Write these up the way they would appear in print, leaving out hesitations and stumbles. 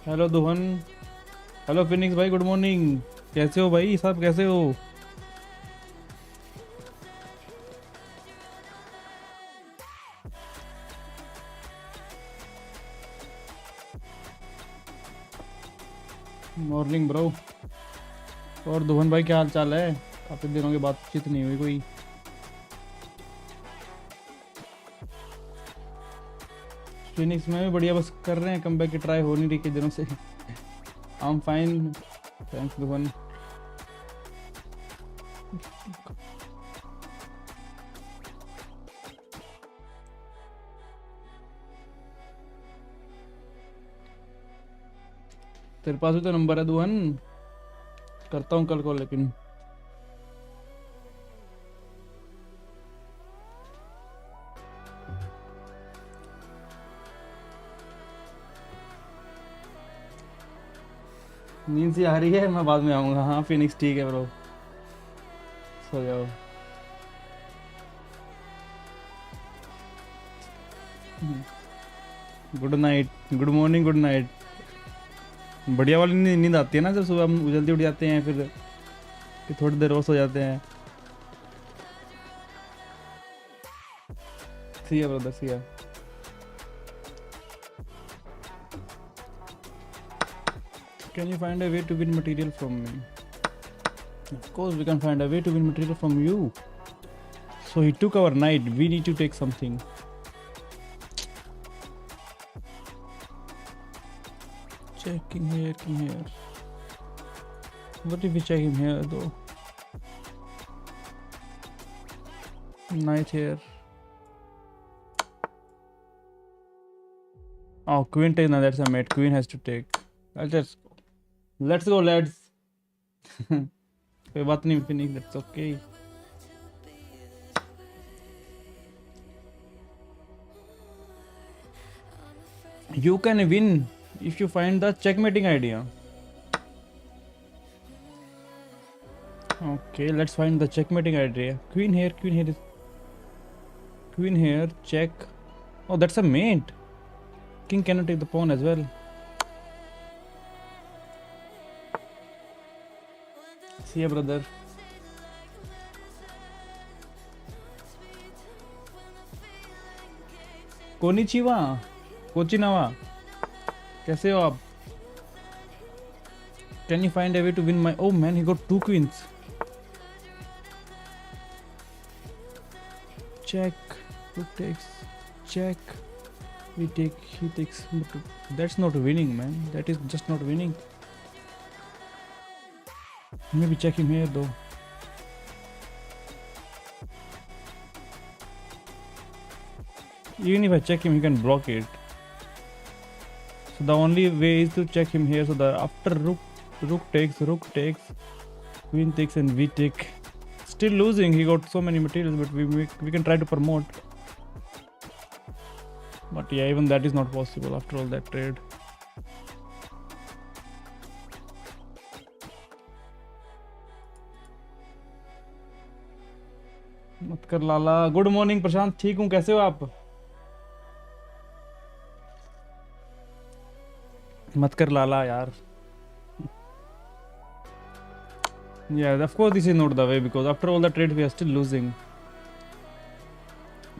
Hello Duhan. Hello Phoenix भाई, good morning. कैसे हो भाई, सब कैसे हो? Morning bro. और दुहन भाई क्या हाल चाल है? काफ़ी दिनों की बातचीत नहीं हुई कोई। फिनिक्स में भी बढ़िया, बस कर रहे हैं कम बैक की ट्राई, हो नहीं रही कई दिनों से। I am fine, thanks Duhan. तेरे पास भी तो नंबर है दुहन, करता हूँ कल को लेकिन। नींद सी आ रही है, मैं बाद में आऊँगा। हाँ फिनिक्स ठीक है ब्रो, सो जाओ। Good night, good morning, good night. बढ़िया वाली नींद आती है ना जब सुबह हम जल्दी उठ जाते हैं, फिर थोड़ी देर और सो जाते हैं। सी है ब्रदर, सी है। Can you find a way to win material from me? Of course, we can find a way to win material from you. So he took our knight. We need to take something. Check king here, king here. What if we check him here though? Knight here. Oh, queen take. Now that's a mate. Queen has to take. Let's go. Let's go, lads. कोई बात नहीं Phoenix, that's okay. You can win if you find the checkmating idea. Okay, let's find the checkmating idea. Queen here, queen here, queen here. Check. Oh, that's a mate. King cannot take the pawn as well. See ya, brother. कोनिचिवा, कोचिनावा, कैसे हो आप? Can you find a way to win my? Oh man, he got two queens. Check. Who takes? Check. We take. He takes. That's not winning, man. That is just not winning. Maybe check him here though. Even if I check him, he can block it. So the only way is to check him here. So that after rook takes, queen takes, and we take. Still losing. He got so many materials, but we can try to promote. But yeah, even that is not possible after all that trade. मत कर लाला। Good morning प्रशांत, ठीक हूँ, कैसे हो आप? मत कर लाला यार। Yeah, of course this is not the way, because after all the trade we are still losing.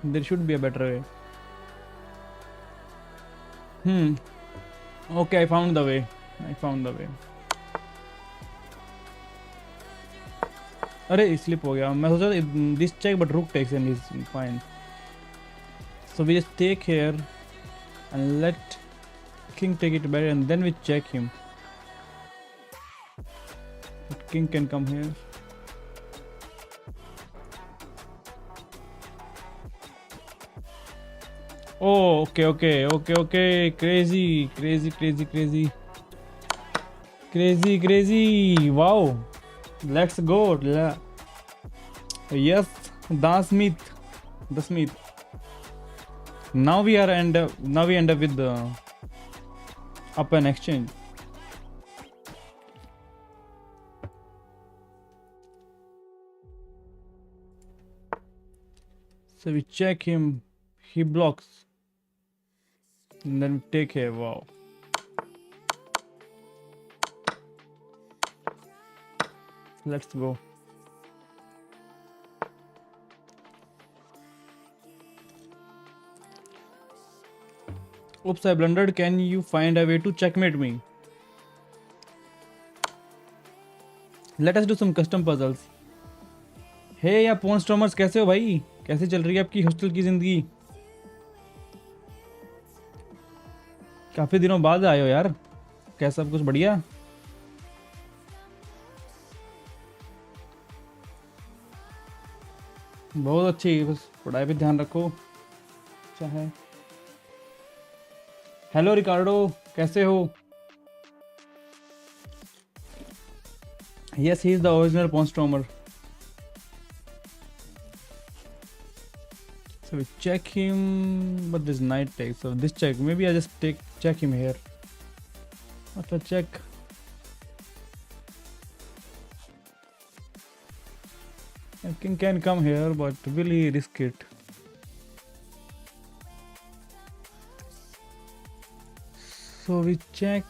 There should be a better way. Okay, I found the way. I found the way. अरे slip हो गया, मैं सोचा this check but rook takes and he's fine. So we just take here and let king take it back, and then we check him. But king can come here. Oh, okay. Crazy. Wow. Let's go. Yes, the Smith. Now we end up with the up an exchange. So we check him, he blocks, and then we take here. Wow. Let's go. Oops, I blundered. Can you find a way to checkmate me? Let us do some custom puzzles. Hey या पोन स्टॉमर्स, कैसे हो भाई? कैसे चल रही है आपकी hostel की जिंदगी? काफी दिनों बाद आए हो यार. कैसा, सब कुछ बढ़िया? बहुत अच्छी, बस पढ़ाई पे ध्यान रखो. अच्छा है. हेलो रिकार्डो, कैसे हो? Yes, he is the original Pawn Stormer. So we check him, but this night tag. So this check, maybe I just check him here. After check. King can come here, but will he risk it? So we check.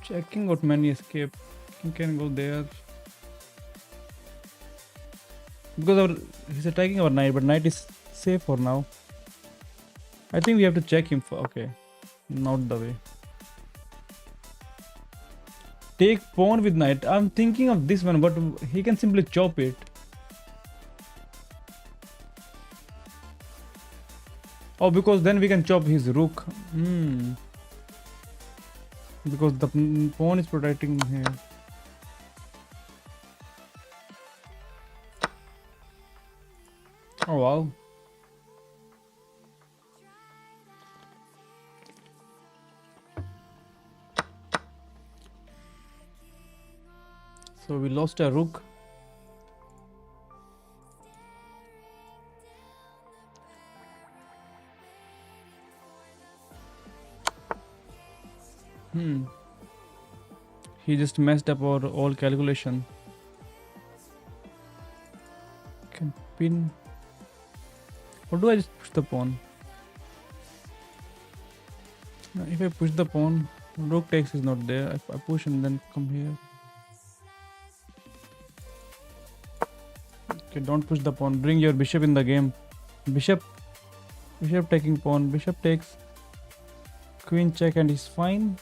Checking out many escape. King can go there. Because he's attacking our knight, but knight is safe for now. I think we have to check him for. Okay, not the way. Take pawn with knight. I'm thinking of this one, but he can simply chop it. Oh, because then we can chop his rook. Because the pawn is protecting him. Oh wow. So we lost a rook. He just messed up our all calculation. Can pin. Or do I just push the pawn? No, if I push the pawn, rook takes is not there. If I push and then come here. Okay, don't push the pawn. Bring your bishop in the game. Bishop taking pawn. Bishop takes. Queen check and he's fine.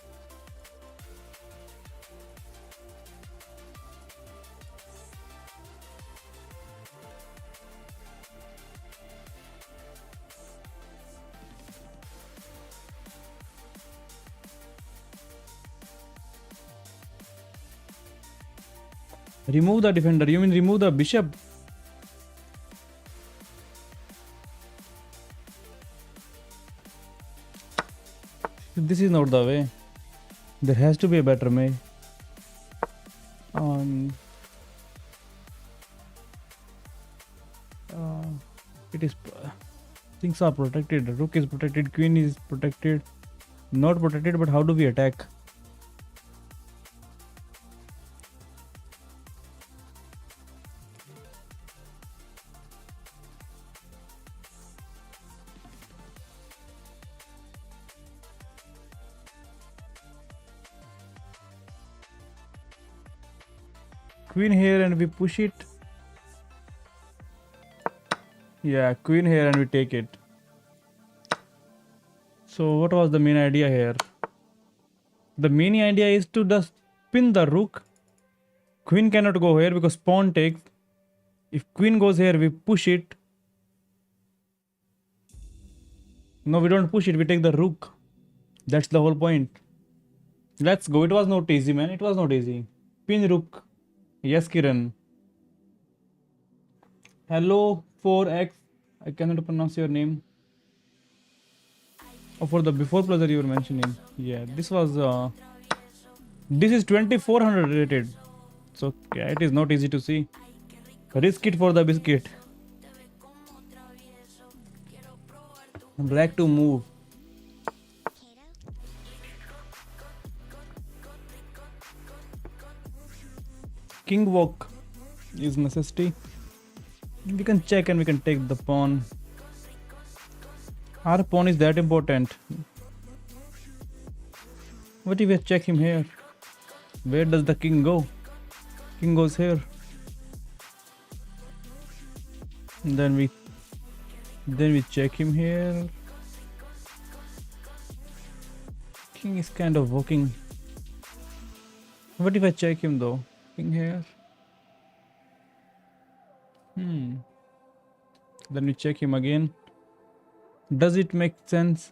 Remove the defender. You mean remove the bishop? This is not the way. There has to be a better way. It is. Things are protected. Rook is protected. Queen is protected. Not protected. But how do we attack? Queen here and we push it. Yeah, queen here and we take it. So what was the main idea here? The main idea is to just pin the rook. Queen cannot go here because pawn takes. If queen goes here, we push it. No, we don't push it. We take the rook. That's the whole point. Let's go. It was not easy, man. It was not easy. Pin rook. Yes, Kiran. Hello, 4x. I cannot pronounce your name. Oh, for the before pleasure you were mentioning. Yeah, this was. This is 2400 rated. So yeah, it is not easy to see. Risk it for the biscuit. Black to move. King walk is necessity. We can check and we can take the pawn. Our pawn is that important. What if we check him here? Where does the king go? King goes here. And then we check him here. King is kind of walking. What if I check him though? King here. Then we check him again. Does it make sense?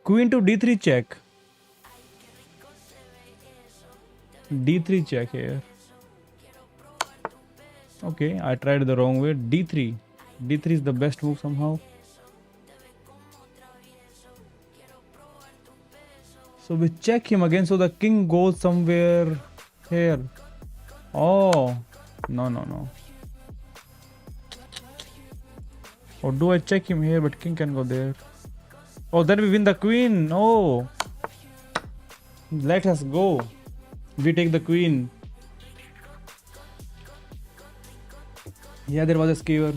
Queen to d3 check. d3 check here. Okay, I tried the wrong way. d3. d3 is the best move somehow. So we check him again. So the king goes somewhere here. Oh, no. Or do I check him here but king can go there? Oh, then we win the queen. Oh, let us go. We take the queen. Yeah, there was a skewer.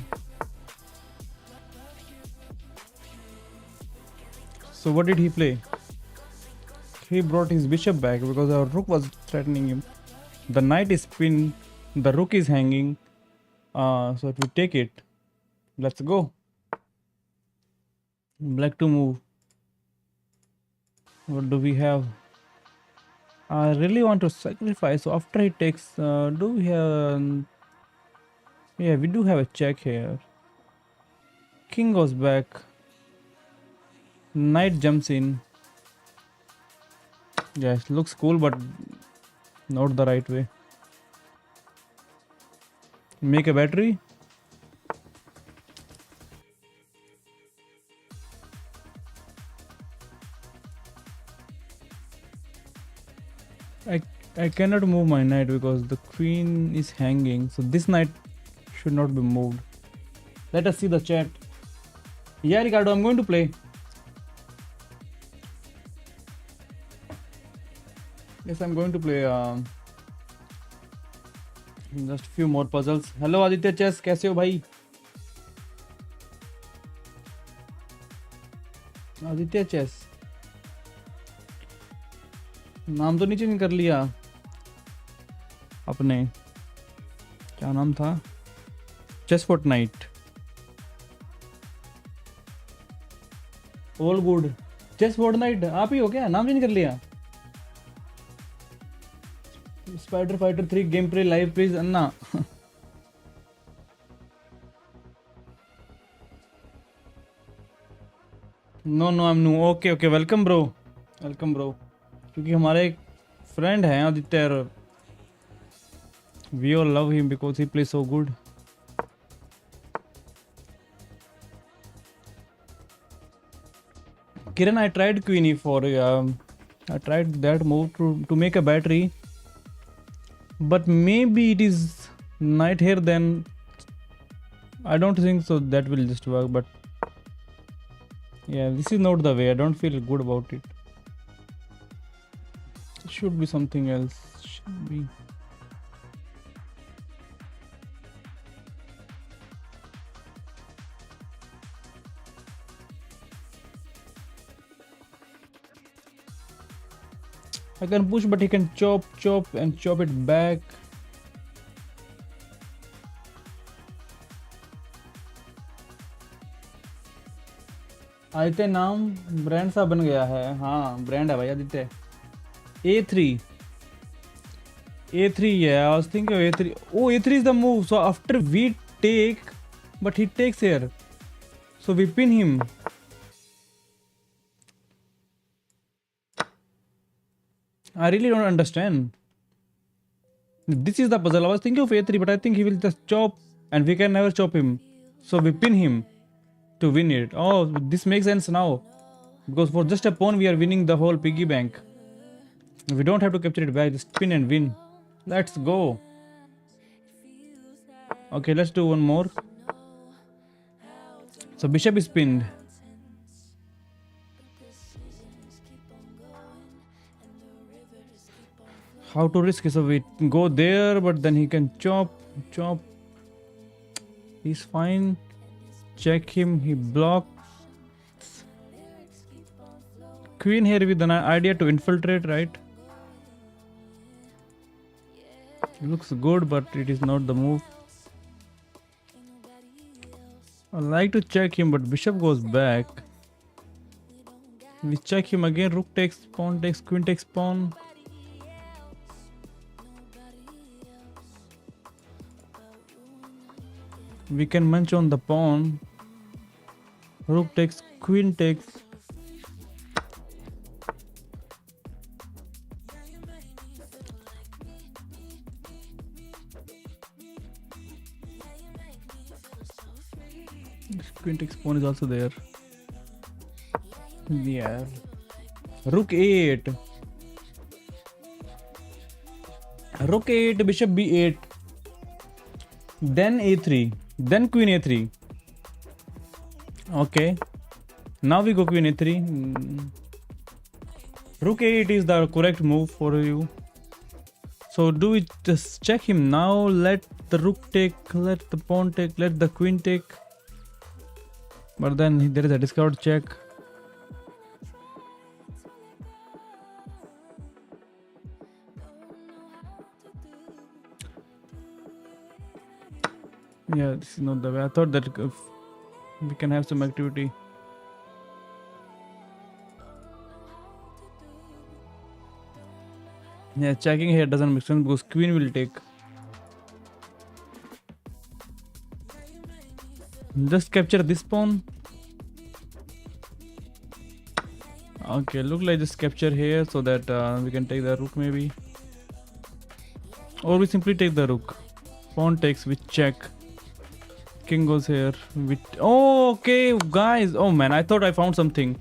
So what did he play? He brought his bishop back because our rook was threatening him. The knight is pinned. The rook is hanging. So if we take it, let's go. Black to move. What do we have? I really want to sacrifice. So after he takes, do we have? Yeah, we do have a check here. King goes back. Knight jumps in. Yeah, it looks cool, but not the right way. Make a battery. I cannot move my knight because the queen is hanging. So this knight should not be moved. Let us see the chat. Yeah, Ricardo, I'm going to play. Yes, I'm going to play just few more puzzles. Hello Aditya Chess, कैसे हो भाई? Aditya chess नाम तो नीचे नहीं कर लिया अपने, क्या नाम था? Chess Fortnite. All good. Chess Fortnite आप ही हो क्या? नाम चेंज कर लिया. Spider Fighter 3 game play live please anna. No no I am new. Okay okay, welcome bro, welcome bro. क्योंकि हमारे एक फ्रेंड हैं Aditya, we all love him because he play so good. Kiran, I tried queen e4. I tried that move to make a battery, but maybe it is knight here. Then I don't think so that will just work. But yeah, this is not the way. I don't feel good about it. It should be something else. Should be. I can push, but he can chop and chop it back. Aditya नाम brand सा बन गया है. हाँ brand है भाई Aditya. A3. Yeah, I was thinking of A3. Oh, A3 is the move. So after we take, but he takes here, so we pin him. I really don't understand. This is the puzzle. I was thinking of A3, but I think he will just chop and we can never chop him. So we pin him to win it. Oh, this makes sense now. Because for just a pawn, we are winning the whole piggy bank. We don't have to capture it back, just pin and win. Let's go. Okay, let's do one more. So bishop is pinned. How to risk it? So we go there, but then he can chop. He's fine. Check him, he blocks. queen here with an idea to infiltrate, right? It looks good, but it is not the move. I like to check him, but bishop goes back. We check him again. Rook takes, pawn takes, queen takes pawn. We can munch on the pawn. Rook takes, queen takes. Queen takes pawn is also there. Yeah. Rook 8. Rook 8, bishop b8. Then a3. Then queen a3. Okay. Now we go queen a3. Rook a8 is the correct move for you. So do we just check him now? Let the rook take, let the pawn take, let the queen take. But then there is a discard check. Yeah, this is not the way. I thought that we can have some activity. Yeah, checking here doesn't make sense because queen will take. Just capture this pawn. Okay, look like just capture here so that we can take the rook maybe. Or we simply take the rook. Pawn takes, we check. King goes here. Oh, okay, guys. Oh man, I thought I found something.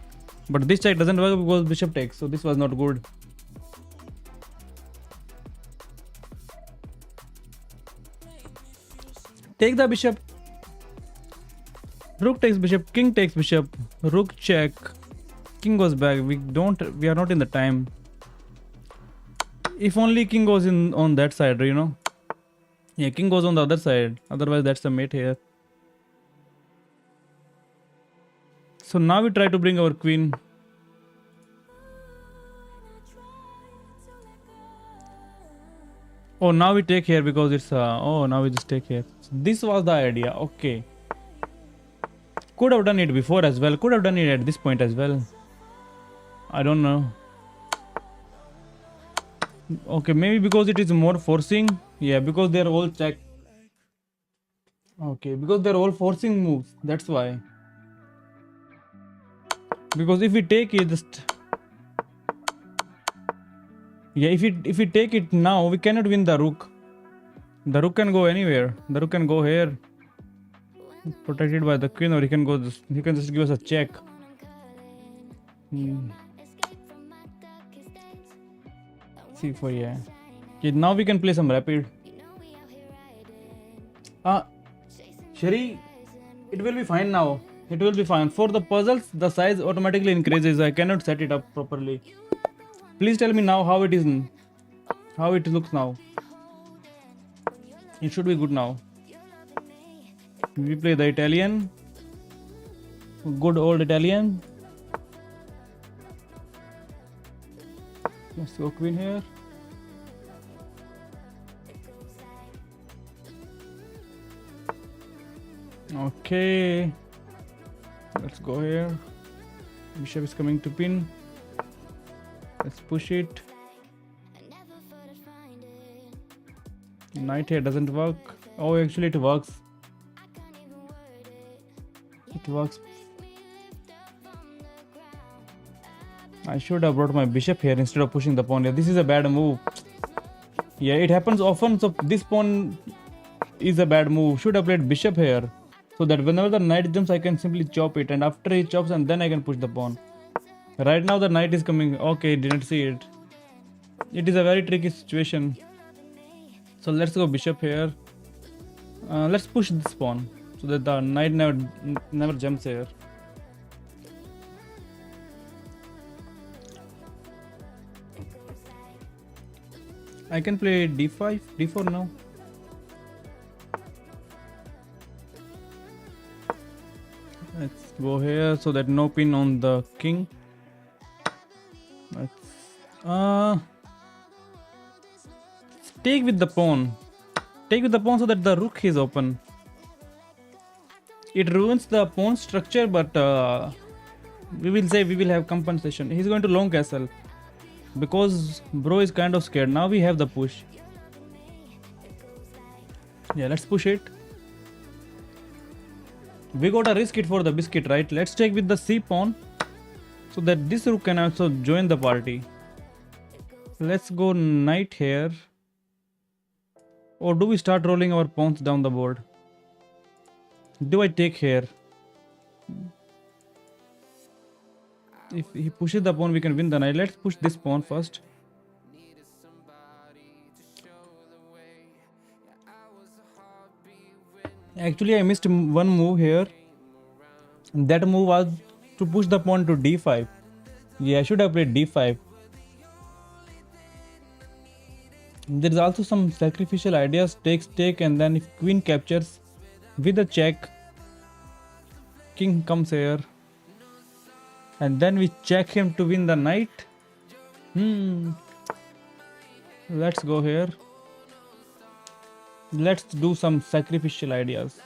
But this check doesn't work because bishop takes. So this was not good. Take the bishop. Rook takes bishop. King takes bishop. Rook check. King goes back. We are not in the time. If only king goes in on that side, you know. Yeah, king goes on the other side. Otherwise, that's the mate here. So now we try to bring our queen. Oh, now we take here because it's oh, now we just take here. So this was the idea. Okay. Could have done it before as well. Could have done it at this point as well. I don't know. Okay, maybe because it is more forcing. Yeah, because they're all check. Okay, because they're all forcing moves. That's why. Because if we take it, just yeah, if we take it now, we cannot win the rook. The rook can go anywhere. The rook can go here, protected by the queen, or he can go. He can just give us a check. C4, yeah. Okay, now we can play some rapid. Shari, it will be fine now. It will be fine. For the puzzles, the size automatically increases. I cannot set it up properly. Please tell me now how it is, how it looks now. It should be good now. We play the Italian. Good old Italian. Let's go queen here. Okay. Let's go here. Bishop is coming to pin. Let's push it. Knight here doesn't work. Oh, actually it works. It works. I should have brought my bishop here instead of pushing the pawn. Yeah, this is a bad move. Yeah, it happens often. So this pawn is a bad move. Should have played bishop here. So that whenever the knight jumps, I can simply chop it. And after he chops, and then I can push the pawn. Right now the knight is coming. Okay, didn't see it. It is a very tricky situation. So let's go bishop here. Let's push this pawn so that the knight never jumps here. I can play d5, d4 now. Let's go here so that no pin on the king. Uh, take with the pawn. Take with the pawn so that the rook is open. It ruins the pawn structure, but we will say we will have compensation. He's going to long castle because bro is kind of scared. Now we have the push. Yeah, let's push it. We gotta risk it for the biscuit, right? Let's take with the c pawn so that this rook can also join the party. Let's go knight here. Or do we start rolling our pawns down the board? Do I take here? If he pushes the pawn, we can win the knight. Let's push this pawn first. Actually, I missed one move here. That move was to push the pawn to d5. Yeah, I should have played d5. There is also some sacrificial ideas. Take, and then if queen captures with a check, king comes here. And then we check him to win the knight. Let's go here. Let's do some sacrificial ideas.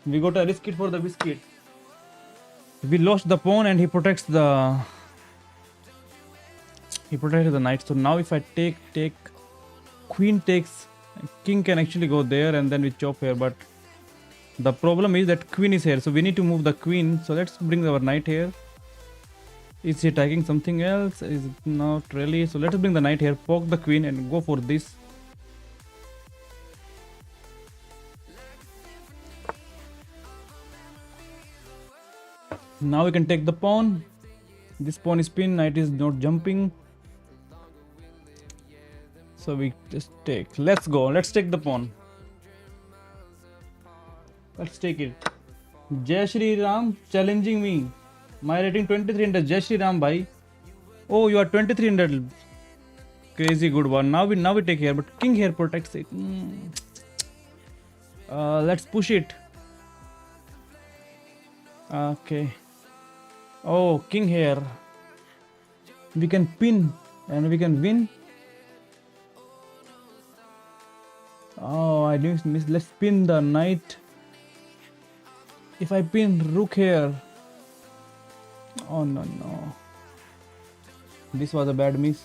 We got to risk it for the biscuit. We lost the pawn and he protects the knight. So now if I take, queen takes, king can actually go there and then we chop here. But the problem is that queen is here, so we need to move the queen. So let's bring our knight here. Is he attacking something else? Is it not really? So let's bring the knight here, poke the queen and go for this. Now we can take the pawn. This pawn is pinned, knight is not jumping. So we just take. Let's go. Let's take the pawn. Let's take it. Jai Shri Ram challenging me. My rating 2300. Jai Shri Ram bhai. Oh, you are 2300. Crazy good one. Now we take here, but king here protects it. Let's push it. Okay. Oh, king here. We can pin and we can win. Oh, I didn't miss. Let's pin the knight. If I pin rook here. Oh no. This was a bad miss.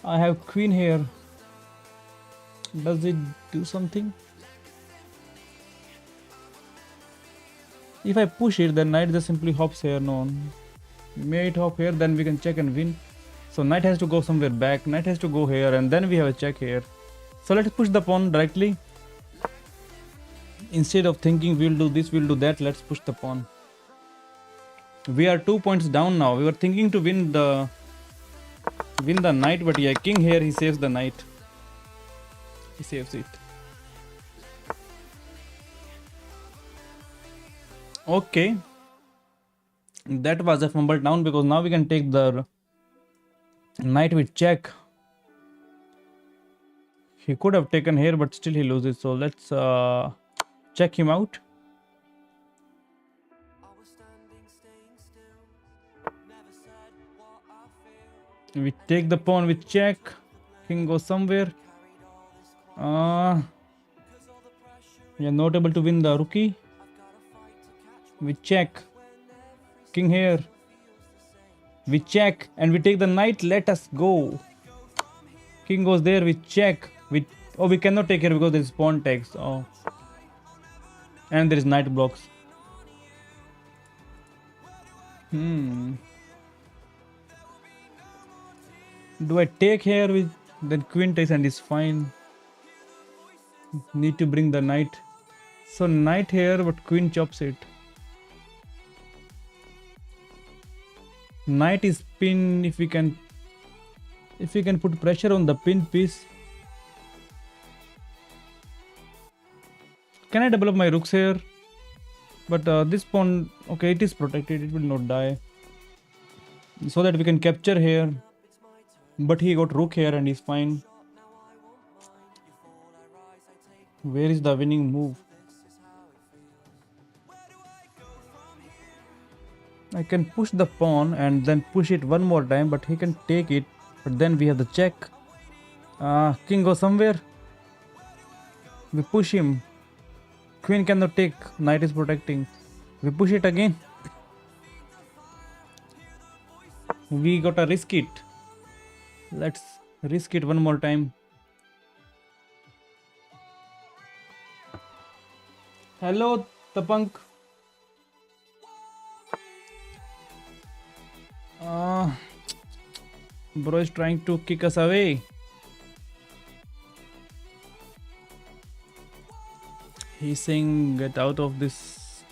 I have queen here. Does it do something? If I push it, then knight just simply hops here. No. May it hop here, then we can check and win. So knight has to go somewhere back. Knight has to go here and then we have a check here. So let's push the pawn directly. Instead of thinking we'll do this, we'll do that, let's push the pawn. We are 2 points down now. We were thinking to win the knight, but yeah, king here, he saves the knight. He saves it. Okay. That was a fumble down because now we can take the knight with check. He could have taken here, but still he loses. So let's check him out. We take the pawn with check. King goes somewhere. Yeah, not able to win the rookie. We check. King here. We check and we take the knight. Let us go. King goes there. We check. We cannot take here because there is pawn tags. Oh, and there is knight blocks. Do I take here with then queen takes and is fine. Need to bring the knight. So knight here, but queen chops it. Knight is pinned. If we can put pressure on the pinned piece. Can I develop my rooks here? But this pawn, okay, it is protected. It will not die. So that we can capture here. But he got rook here and he's fine. Where is the winning move? I can push the pawn and then push it one more time, but he can take it. But then we have the check. King goes somewhere. We push him. Queen cannot take. Knight is protecting. We push it again. We gotta risk it. Let's risk it one more time. Hello, Tapunk. Bro is trying to kick us away. He's saying get out of this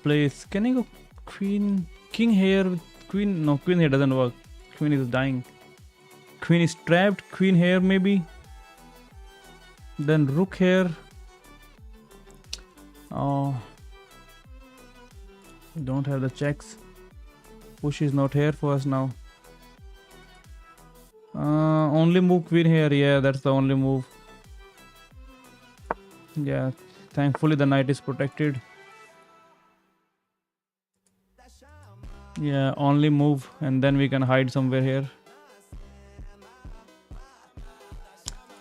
place. Can I go queen? King here with queen? No, queen here doesn't work. Queen is dying. Queen is trapped. Queen here maybe. Then rook here. Oh. Don't have the checks. Push is not here for us now. Only move queen here. Yeah, that's the only move. Yeah, thankfully the knight is protected. Yeah, only move and then we can hide somewhere here.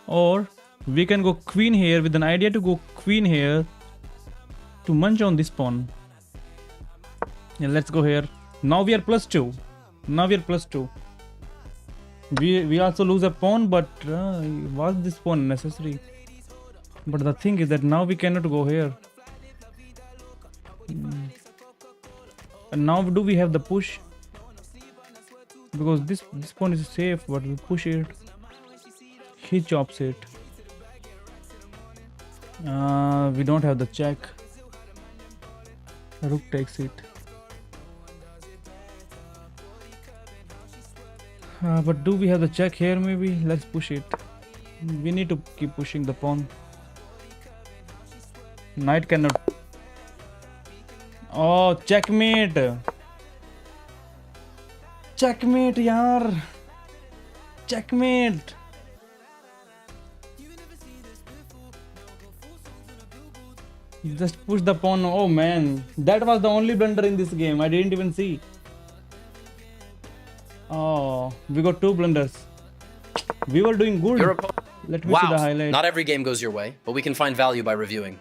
Or we can go queen here with an idea to go queen here to munch on this pawn. Yeah, let's go here. Now we are +2. Now we are +2. We also lose a pawn, but was this pawn necessary? But the thing is that now we cannot go here. And now do we have the push? Because this pawn is safe, but we push it. He chops it. We don't have the check. Rook takes it. But do we have the check here maybe? Let's push it. We need to keep pushing the pawn. Knight cannot. Oh, checkmate. Checkmate, yaar. Checkmate. Just push the pawn. Oh man, that was the only blunder in this game. I didn't even see. Oh, we got 2 blunders. We were doing good. Let me see the highlight. Not every game goes your way, but we can find value by reviewing.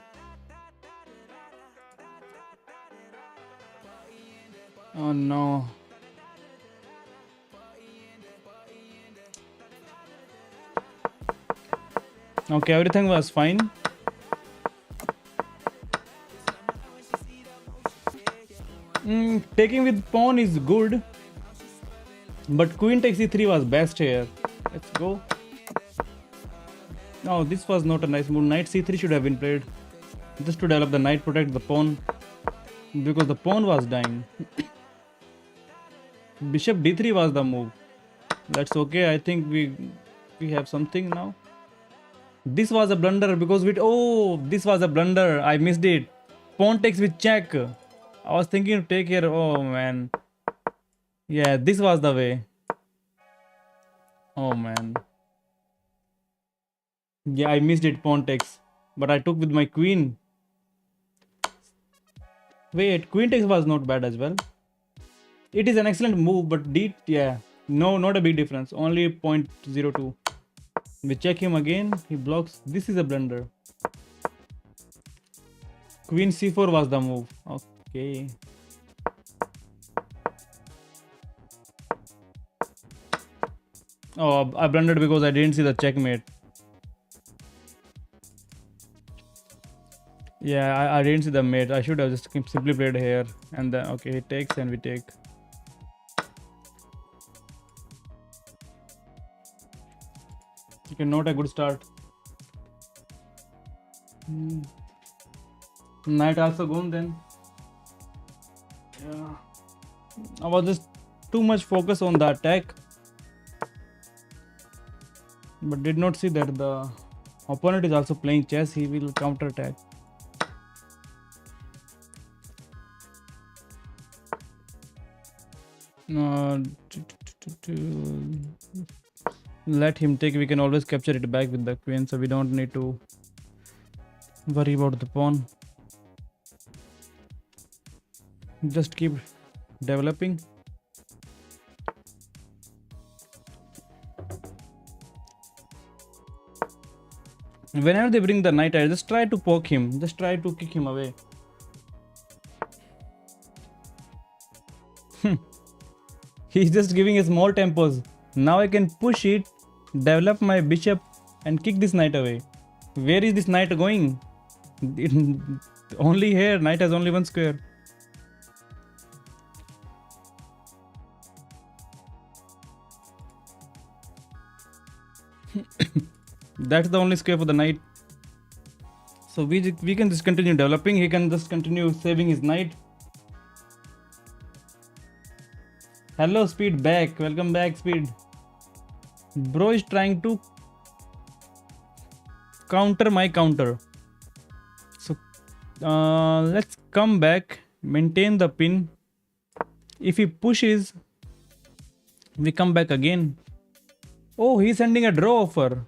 Oh no. Okay, everything was fine. Taking with pawn is good. But queen takes e3 was best here. Let's go. No, this was not a nice move. Knight c3 should have been played. Just to develop the knight, protect the pawn. Because the pawn was dying. Bishop d3 was the move. That's okay. I think we have something now. This was a blunder because this was a blunder. I missed it. Pawn takes with check. I was thinking to take here. Oh man. Yeah, this was the way. Oh man. Yeah, I missed it. Pawn takes. But I took with my queen. Wait, queen takes was not bad as well. It is an excellent move, but yeah. No, not a big difference. Only 0.02. We check him again. He blocks. This is a blunder. Queen c4 was the move. Okay. Oh, I blundered because I didn't see the checkmate. Yeah, I didn't see the mate. I should have just simply played here. And then, okay, he takes and we take. Okay, not a good start. Knight also gone then. Yeah. I was just too much focus on the attack. But did not see that the opponent is also playing chess. He will counter attack. Let him take. We can always capture it back with the queen, so we don't need to worry about the pawn. Just keep developing. Whenever they bring the knight, I just try to poke him, just try to kick him away. He's just giving a small tempos. Now I can push it, develop my bishop, and kick this knight away. Where is this knight going? Only here, knight has only one square. That's the only square for the knight. So we can just continue developing. He can just continue saving his knight. Hello, Speed back. Welcome back, Speed. Bro is trying to counter my counter. So let's come back. Maintain the pin. If he pushes, we come back again. Oh, he's sending a draw offer.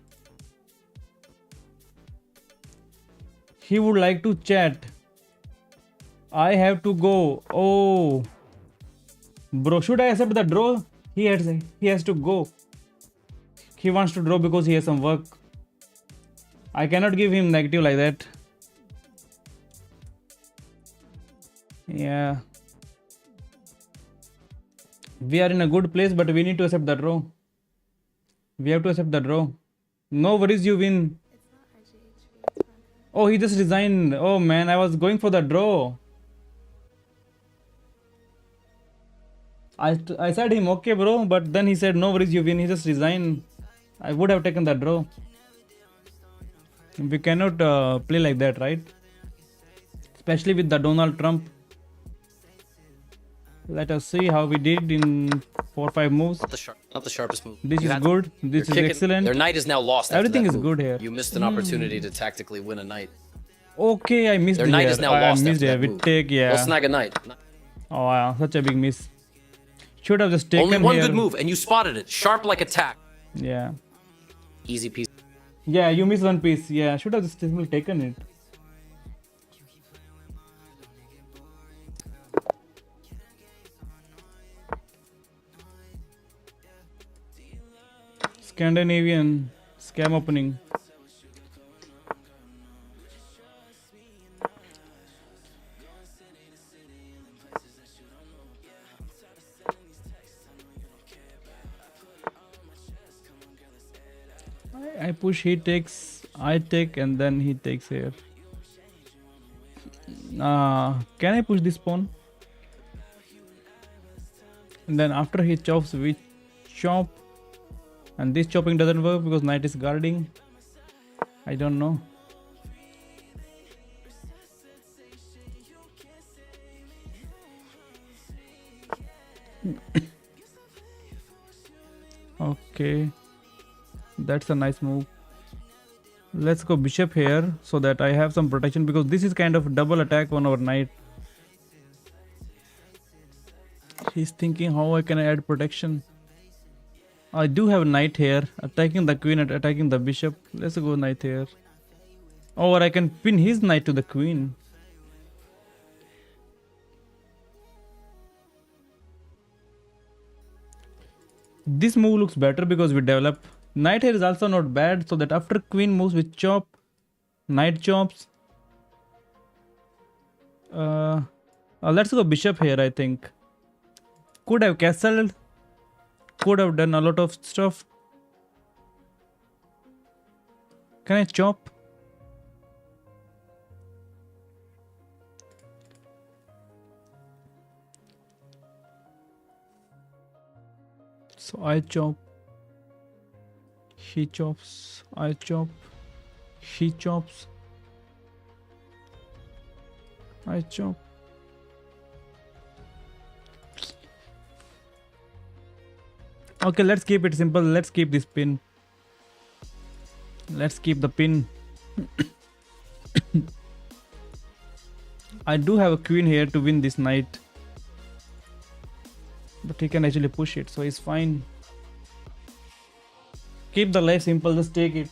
He would like to chat. I have to go. Oh, bro, should I accept the draw? He has to go. He wants to draw because he has some work. I cannot give him negative like that. Yeah. We are in a good place, but we need to accept the draw. We have to accept the draw. No worries, you win. Oh, he just resigned. Oh man, I was going for the draw. I said him, okay bro, but then he said no worries, you win. He just resigned. I would have taken that draw. We cannot play like that, right? Especially with the Donald Trump. Let us see how we did in 4 or 5 moves. Not the sharpest move. This You is had- good. This is You're kicking- excellent. Their knight is now lost. After Everything that is move. good here. You missed an opportunity to tactically win a knight. Okay, I missed Their knight here. is now I lost missed after here. that We move. take, Go yeah. snag a knight. Oh, wow, such a big miss. Should have just taken Only one here. good move, and you spotted it. Sharp like attack. Yeah. Easy piece. Yeah, you missed one piece. Yeah, should have just simply taken it. Scandinavian scam opening. I push, he takes, I take, and then he takes here. Can I push this pawn? And then after he chops, we chop. And this chopping doesn't work because knight is guarding. I don't know. Okay. That's a nice move. Let's go bishop here so that I have some protection because this is kind of double attack on our knight. He's thinking how I can add protection. I do have knight here, attacking the queen and attacking the bishop. Let's go knight here. Or I can pin his knight to the queen. This move looks better because we develop. Knight here is also not bad, so that after queen moves we chop. Knight chops. Let's go bishop here, I think. Could have castled. Could have done a lot of stuff. Can I chop? So I chop. He chops. I chop. He chops. I chop. Okay, let's keep it simple. Let's keep this pin. Let's keep the pin. I do have a queen here to win this knight. But he can actually push it, so he's fine. Keep the life simple, just take it.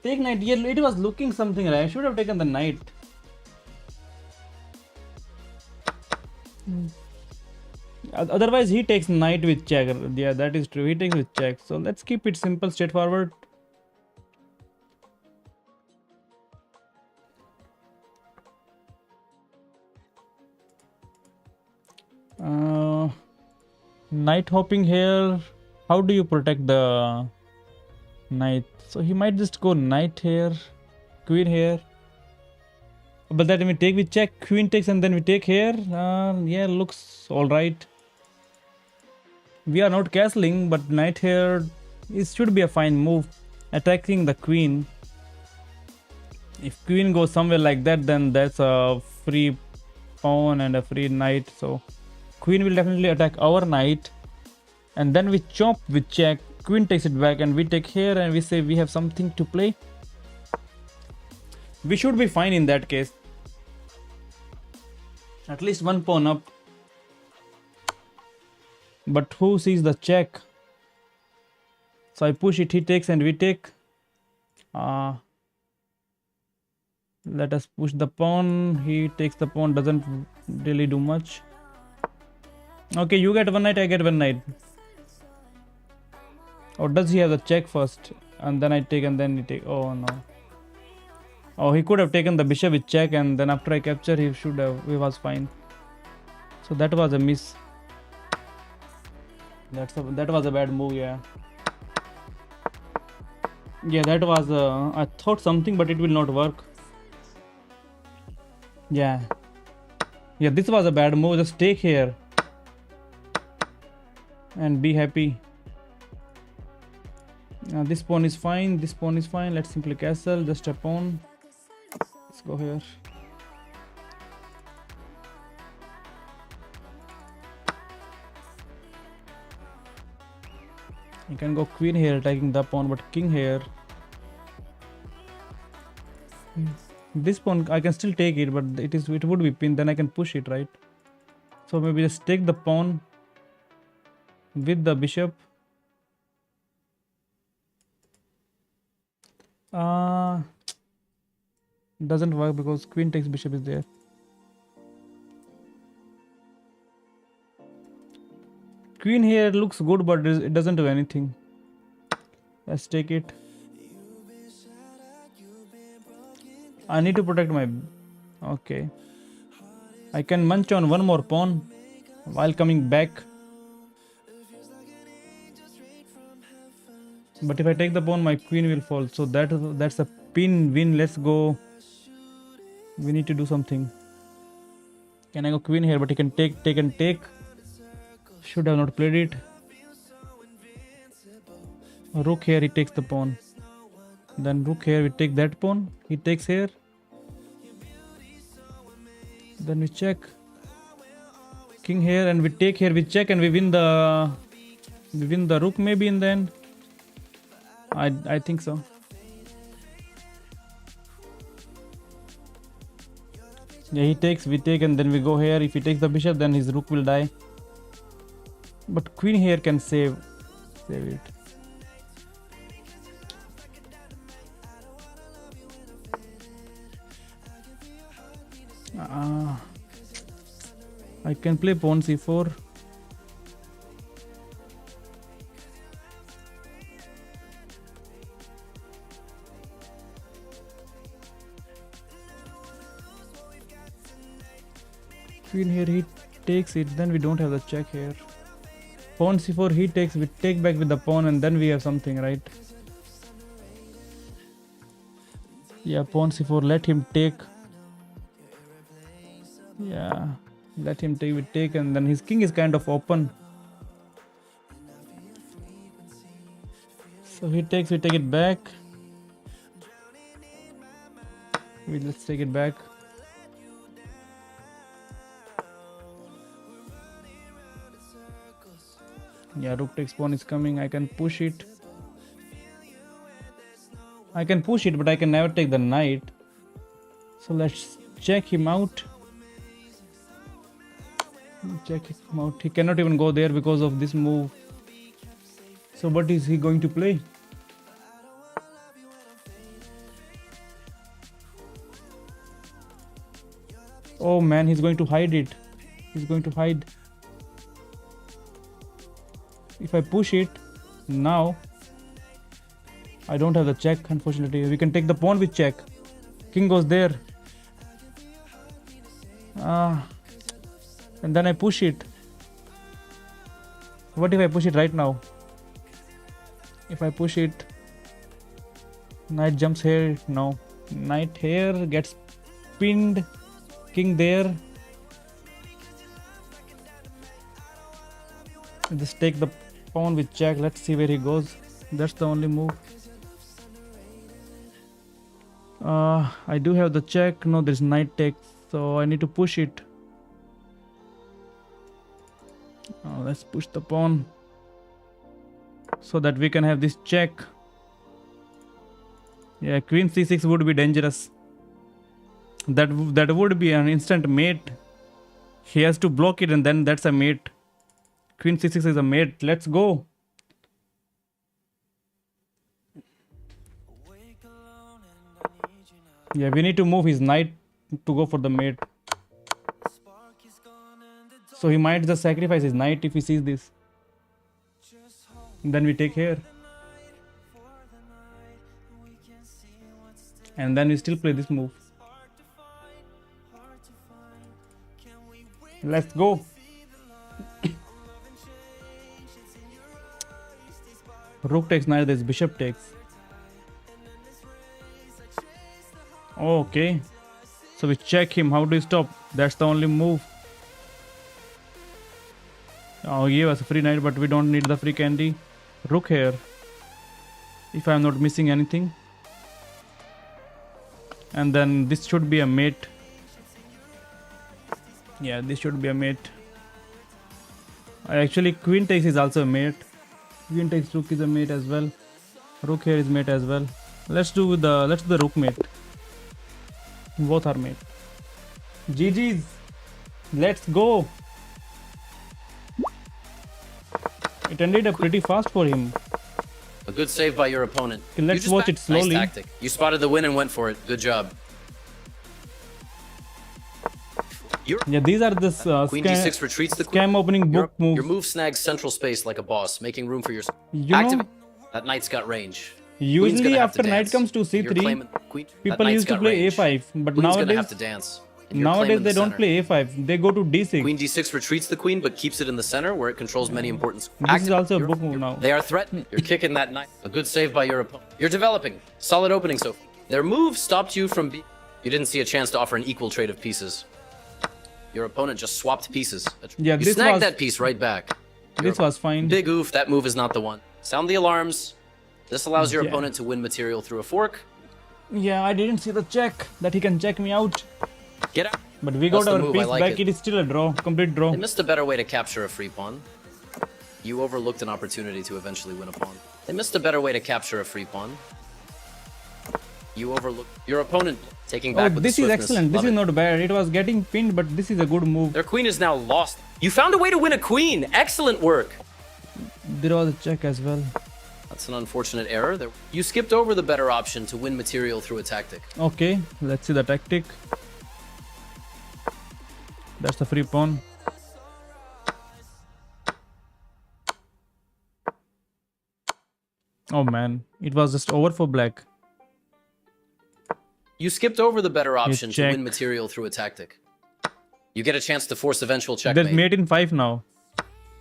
Take knight. Yeah, it was looking something right. I should have taken the knight. Otherwise, he takes knight with check. Yeah, that is true. He takes with check. So let's keep it simple, straightforward. Knight hopping here. How do you protect the knight? So he might just go knight here, queen here. But that we take with check, queen takes, and then we take here. Yeah, looks all right. We are not castling, but knight here, it should be a fine move. Attacking the queen. If queen goes somewhere like that, then that's a free pawn and a free knight. So queen will definitely attack our knight, and then we chop with check. Queen takes it back, and we take here, and we say we have something to play. We should be fine in that case. At least one pawn up. But who sees the check? So I push it, he takes, and we take. Let us push the pawn. He takes the pawn, doesn't really do much. Okay, you get one knight, I get one knight. Or does he have the check first? And then I take, and then he take. Oh no. Oh, he could have taken the bishop with check, and then after I capture, he should have. He was fine. So that was a miss. That was a bad move, yeah. Yeah, that was. I thought something, but it will not work. Yeah. Yeah, this was a bad move. Just take here and be happy. This pawn is fine. This pawn is fine. Let's simply castle. Just a pawn. Let's go here. You can go queen here, attacking the pawn, but king here. This pawn I can still take it, but it would be pinned. Then I can push it, right? So maybe just take the pawn with the bishop. Doesn't work because queen takes bishop is there. Queen here looks good, but it doesn't do anything. Let's take it. I need to protect my... Okay. I can munch on one more pawn while coming back. But if I take the pawn, my queen will fall. So that's a pin win. Let's go. We need to do something. Can I go queen here? But he can take and take. Should have not played it. Rook here, he takes the pawn. Then rook here, we take that pawn. He takes here. Then we check. King here, and we take here. We check, and we win the rook maybe in the end. I think so. Yeah, he takes, we take, and then we go here. If he takes the bishop, then his rook will die. But queen here can save it. I can play pawn c4. Queen here, he takes it, then we don't have the check here. Pawn c4, he takes, we take back with the pawn, and then we have something, right? Yeah, pawn c4, let him take. Yeah, let him take, we take, and then his king is kind of open. So he takes, we take it back. Let's take it back. Yeah, rook takes pawn is coming. I can push it. I can push it, but I can never take the knight. So let's check him out. Check him out. He cannot even go there because of this move. So what is he going to play? Oh man, he's going to hide it. He's going to hide. If I push it now, I don't have the check, unfortunately. We can take the pawn with check. King goes there. And then I push it. What if I push it right now? If I push it, knight jumps here. No, knight here gets pinned. King there. Just take the pawn with check. Let's see where he goes. That's the only move. I do have the check. No, there's knight takes, so I need to push it. Let's push the pawn so that we can have this check. Yeah, queen c6 would be dangerous. That would be an instant mate. He has to block it, and then that's a mate. Queen c6 is a mate. Let's go. Yeah, we need to move his knight to go for the mate. So he might just sacrifice his knight if he sees this. Then we take here. And then we still play this move. Let's go. Rook takes knight, there's bishop takes. Okay. So we check him. How do you stop? That's the only move. Oh, he gave us a free knight, but we don't need the free candy. Rook here. If I'm not missing anything. And then this should be a mate. Yeah, this should be a mate. Actually, queen takes is also a mate. Queen takes rook is a mate as well. Rook here is mate as well. Let's do the rook mate. Both are mate. GG's. Let's go. It ended up pretty fast for him. A good save by your opponent. Okay, let's watch it slowly. Nice tactic. You spotted the win and went for it. Good job. Yeah, these are the Queen d6 retreats the queen. scam opening book moves. Your move snags central space like a boss, making room for your... You know, that knight's got range. usually after knight comes to c3, people used to play a5, but nowadays they don't play a5. They go to d6. Queen d6 retreats the queen, but keeps it in the center where it controls many important... This is also a book move now. They are threatened. You're kicking that knight. A good save by your opponent. You're developing. Solid opening so far. Their move stopped you from being... You didn't see a chance to offer an equal trade of pieces. Your opponent just swapped pieces. Yeah, you snagged that piece right back. This was fine. Big oof, that move is not the one. Sound the alarms. This allows your opponent to win material through a fork. Yeah, I didn't see the check that he can check me out. Get out. But we got our piece back. It is still a draw, complete draw. They missed a better way to capture a free pawn. You overlooked an opportunity to eventually win a pawn. They missed a better way to capture a free pawn. You overlooked your opponent taking back with this the is swiftness. excellent. This is not bad. It was getting pinned, but this is a good move. Their queen is now lost. You found a way to win a queen. Excellent work. There was a check as well. That's an unfortunate error. You skipped over the better option to win material through a tactic. Okay, let's see the tactic. That's the free pawn. Oh man, it was just over for black. You skipped over the better option to win material through a tactic. You get a chance to force eventual checkmate. There's mate in 5 now.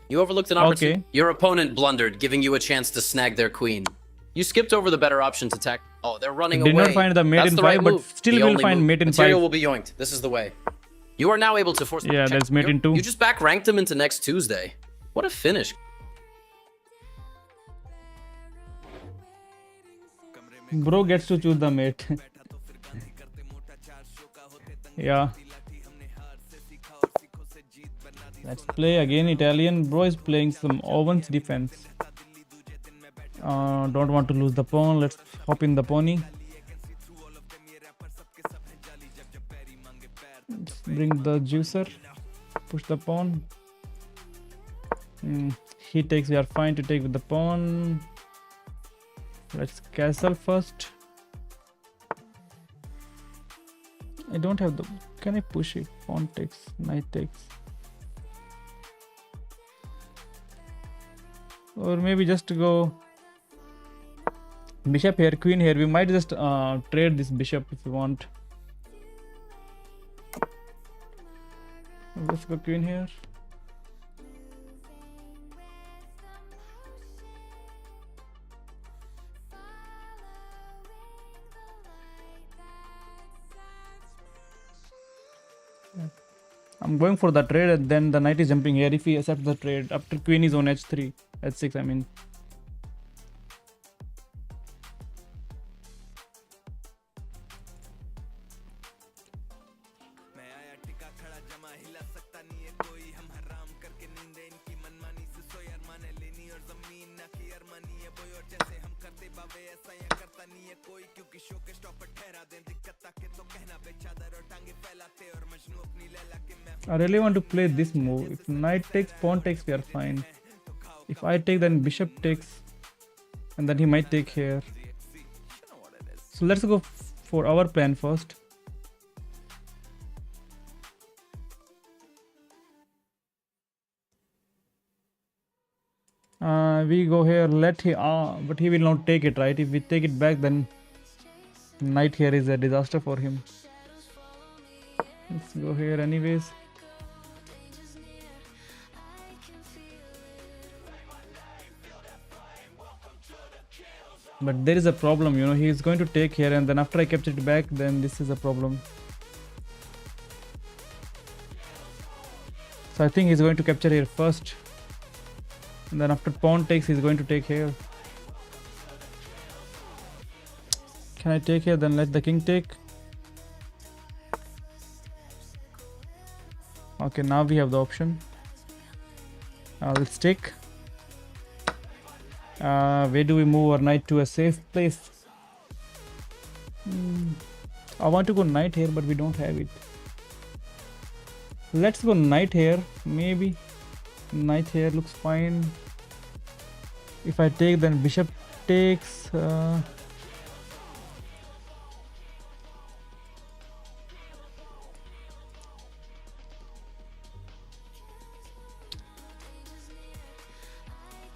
You overlooked an opportunity. Okay. Your opponent blundered, giving you a chance to snag their queen. You skipped over the better option to attack. Oh, they're running away. Did not find the mate in 5, but still will find mate in 5. Material will be yoinked. This is the way. You are now able to force... Yeah, there's mate in 2. You just back ranked him into next Tuesday. What a finish. Bro gets to choose the mate. Yeah. Let's play again Italian. Bro is playing some Owens defense. Don't want to lose the pawn. Let's hop in the pony. Let's bring the juicer. Push the pawn. He takes. We are fine to take with the pawn. Let's castle first. I don't have the... Can I push it? Pawn takes, knight takes. Or maybe just go bishop here, queen here. We might just trade this bishop if you want. Let's go queen here. I'm going for the trade, and then the knight is jumping here. If he accepts the trade, after queen is on h3, h6, I mean. I really want to play this move. If knight takes, pawn takes, we are fine. If I take, then bishop takes, and then he might take here. So let's go for our plan first. We go here, let him, but he will not take it, right? If we take it back, then knight here is a disaster for him. Let's go here anyways. But there is a problem, you know, he is going to take here, and then after I capture it back, then this is a problem. So I think he's going to capture here first, and then after pawn takes, he's going to take here. Can I take here? Then let the king take. Okay, now we have the option. Let's take. Where do we move our knight to a safe place? I want to go knight here, but we don't have it. Let's go knight here, maybe. Knight here looks fine. If I take, then bishop takes.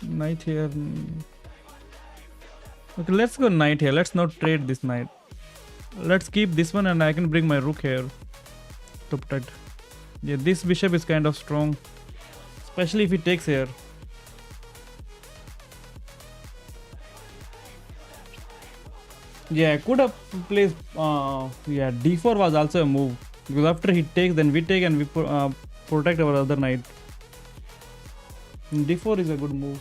Knight here. Okay, let's go knight here. Let's not trade this knight. Let's keep this one, and I can bring my rook here to protect. Yeah, this bishop is kind of strong, especially if he takes here. Yeah, I could have placed. Yeah, d4 was also a move, because after he takes, then we take, and we protect our other knight. d4 is a good move.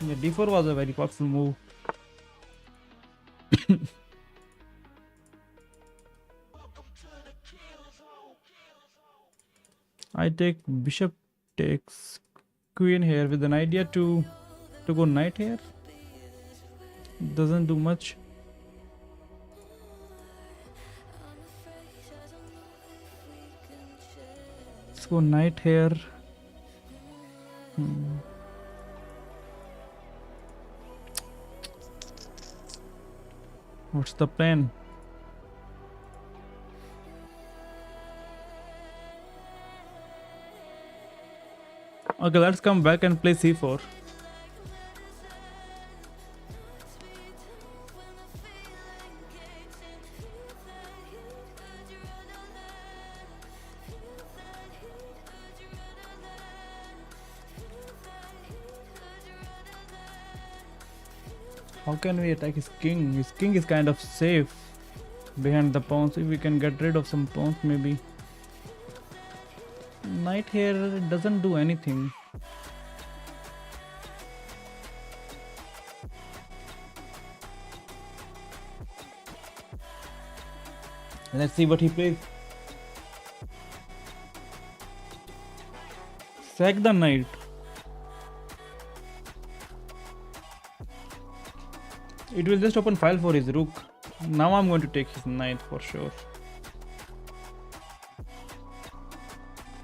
Yeah, d4 was a very powerful move. I take bishop takes queen here with an idea to go knight here. Doesn't do much. Let's go knight here. What's the plan? Okay, let's come back and play c4. How can we attack his king? His king is kind of safe behind the pawns. If we can get rid of some pawns, maybe. Knight here doesn't do anything. Let's see what he plays. Sack the knight. It will just open file for his rook. Now I'm going to take his knight for sure.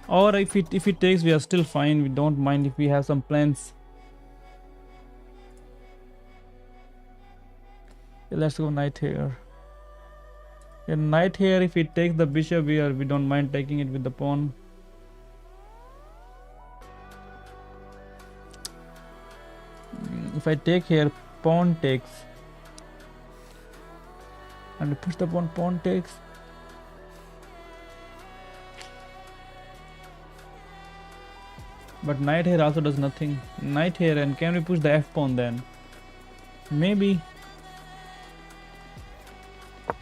Or if it takes, we are still fine. We don't mind if we have some plans. Okay, let's go knight here. And knight here, if it takes the bishop, we don't mind taking it with the pawn. if I take here, pawn takes. And push the pawn, pawn takes. But knight here also does nothing. Knight here, and can we push the f pawn then? Maybe.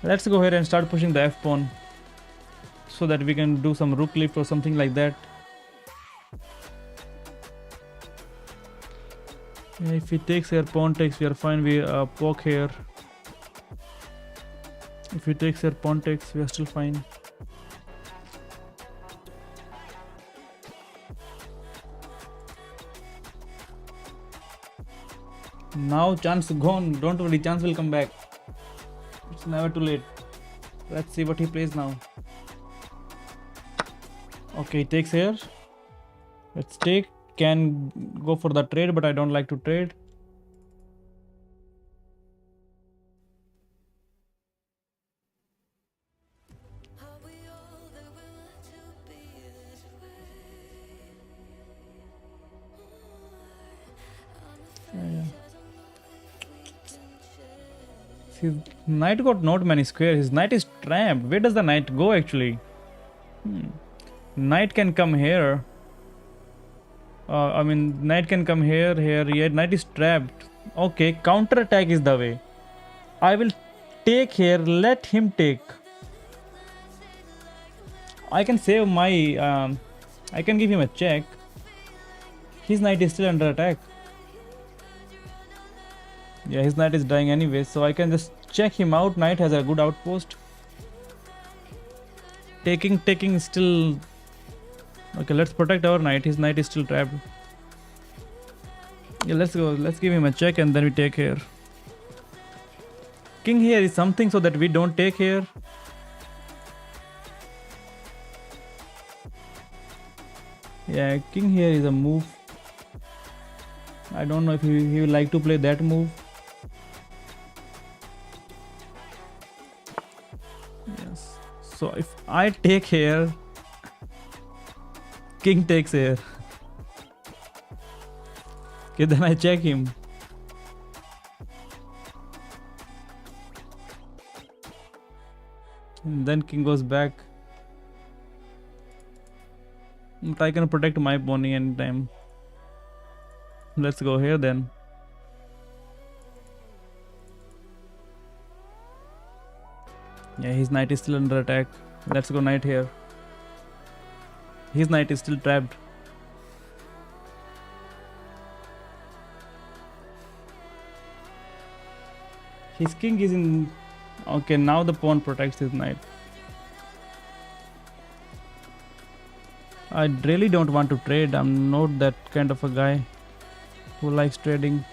Let's go here and start pushing the f pawn, so that we can do some rook lift or something like that. Yeah, if he takes here, pawn takes, we are fine. We poke here. If he takes here, pawn takes, we are still fine. Now chance gone. Don't worry, chance will come back. It's never too late. Let's see what he plays now. Okay, he takes here. Let's take. Can go for the trade, but I don't like to trade. His knight got not many squares. His knight is trapped. Where does the knight go actually? Knight can come here. I mean, knight can come here, here, here. Knight is trapped. Okay, counter attack is the way. I will take here. Let him take. I can save my. I can give him a check. His knight is still under attack. Yeah, his knight is dying anyway, so I can just check him out. Knight has a good outpost. Taking is still. Okay, let's protect our knight. His knight is still trapped. Yeah, let's go. Let's give him a check and then we take here. King here is something so that we don't take here. Yeah, king here is a move. I don't know if he will like to play that move. Yes. So if I take here, king takes here. Okay, then I check him. And then king goes back. But I can protect my pony anytime. Let's go here then. Yeah, his knight is still under attack. Let's go knight here. His knight is still trapped. His king is in. Okay, now the pawn protects his knight. I really don't want to trade. I'm not that kind of a guy who likes trading.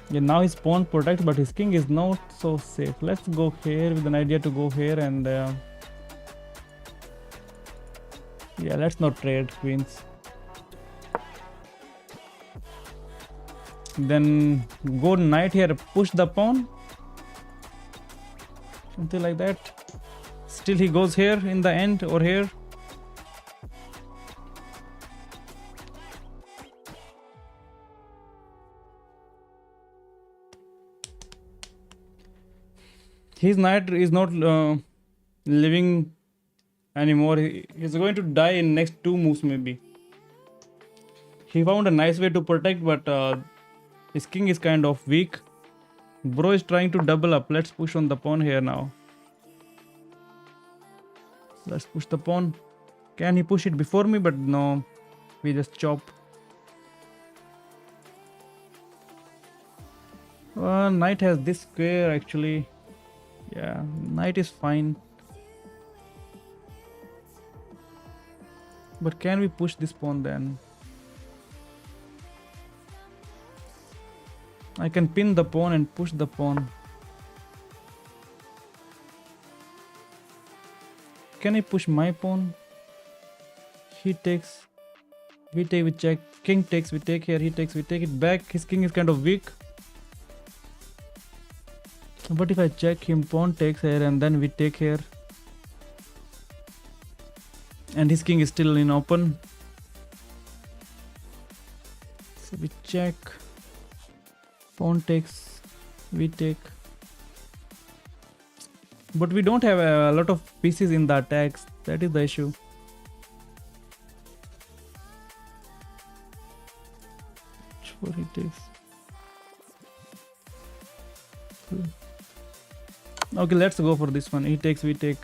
Yeah, now his pawn protects, but his king is not so safe. Let's go here with an idea to go here and yeah, let's not trade queens. Then go knight here, push the pawn. Something like that. Still he goes here in the end or here. His knight is not living anymore. He's going to die in next 2 moves maybe. He found a nice way to protect, but his king is kind of weak. Bro is trying to double up. Let's push on the pawn here now. Let's push the pawn. Can he push it before me? But no, we just chop. Knight has this square actually. Yeah, knight is fine. But can we push this pawn then? I can pin the pawn and push the pawn. Can I push my pawn? He takes. We take, we check. King takes, we take here. He takes, we take it back. His king is kind of weak. But if I check him, pawn takes here and then we take here. and his king is still in open. So we check. Pawn takes, we take. But we don't have a lot of pieces in the attacks. That is the issue. What he takes. Okay, let's go for this one. He takes, we take.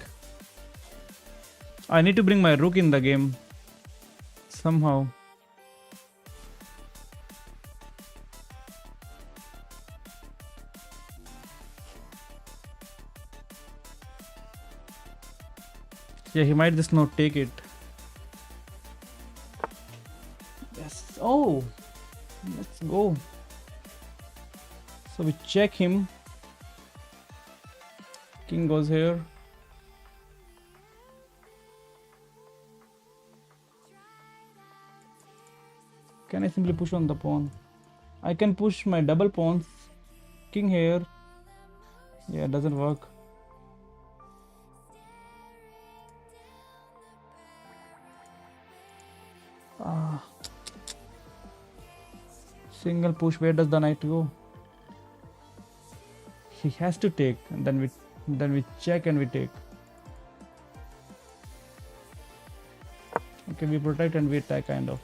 I need to bring my rook in the game somehow. Yeah, he might just not take it. Yes. Oh, let's go. So we check him. King goes here. Can I simply push on the pawn? I can push my double pawns. King here. Yeah, it doesn't work. Single push. Where does the knight go? He has to take, and then we check and we take. Okay, we protect and we attack, kind of.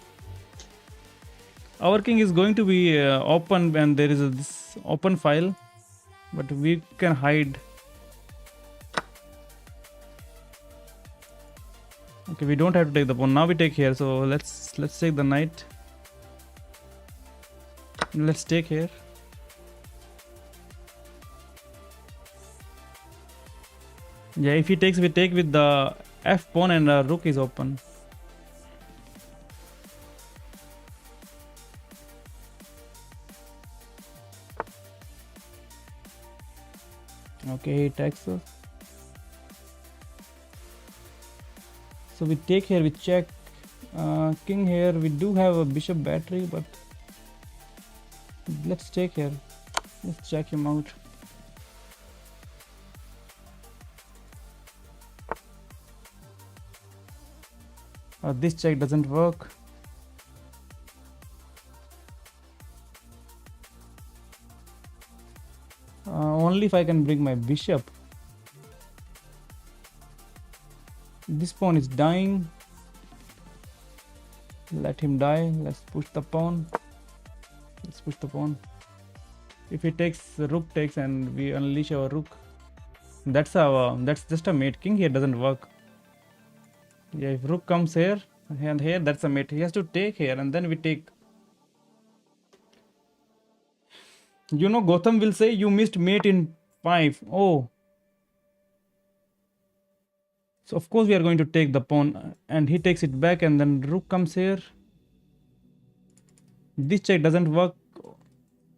Our king is going to be open, and there is this open file, but we can hide. Okay, we don't have to take the pawn. Now we take here, so let's take the knight. Let's take here. Yeah, if he takes, we take with the f pawn, and rook is open. Okay, he attacks us. So we take here, we check. King here, we do have a bishop battery, but let's take here. Let's check him out. This check doesn't work. Only if I can bring my bishop. This pawn is dying. Let him die. Let's push the pawn. Let's push the pawn. If he takes, rook takes, and we unleash our rook. That's just a mate. King here doesn't work. Yeah, if rook comes here and here, that's a mate. He has to take here, and then we take. You know, Gotham will say you missed mate in 5. Oh. So of course we are going to take the pawn, and he takes it back, and then rook comes here. This check doesn't work.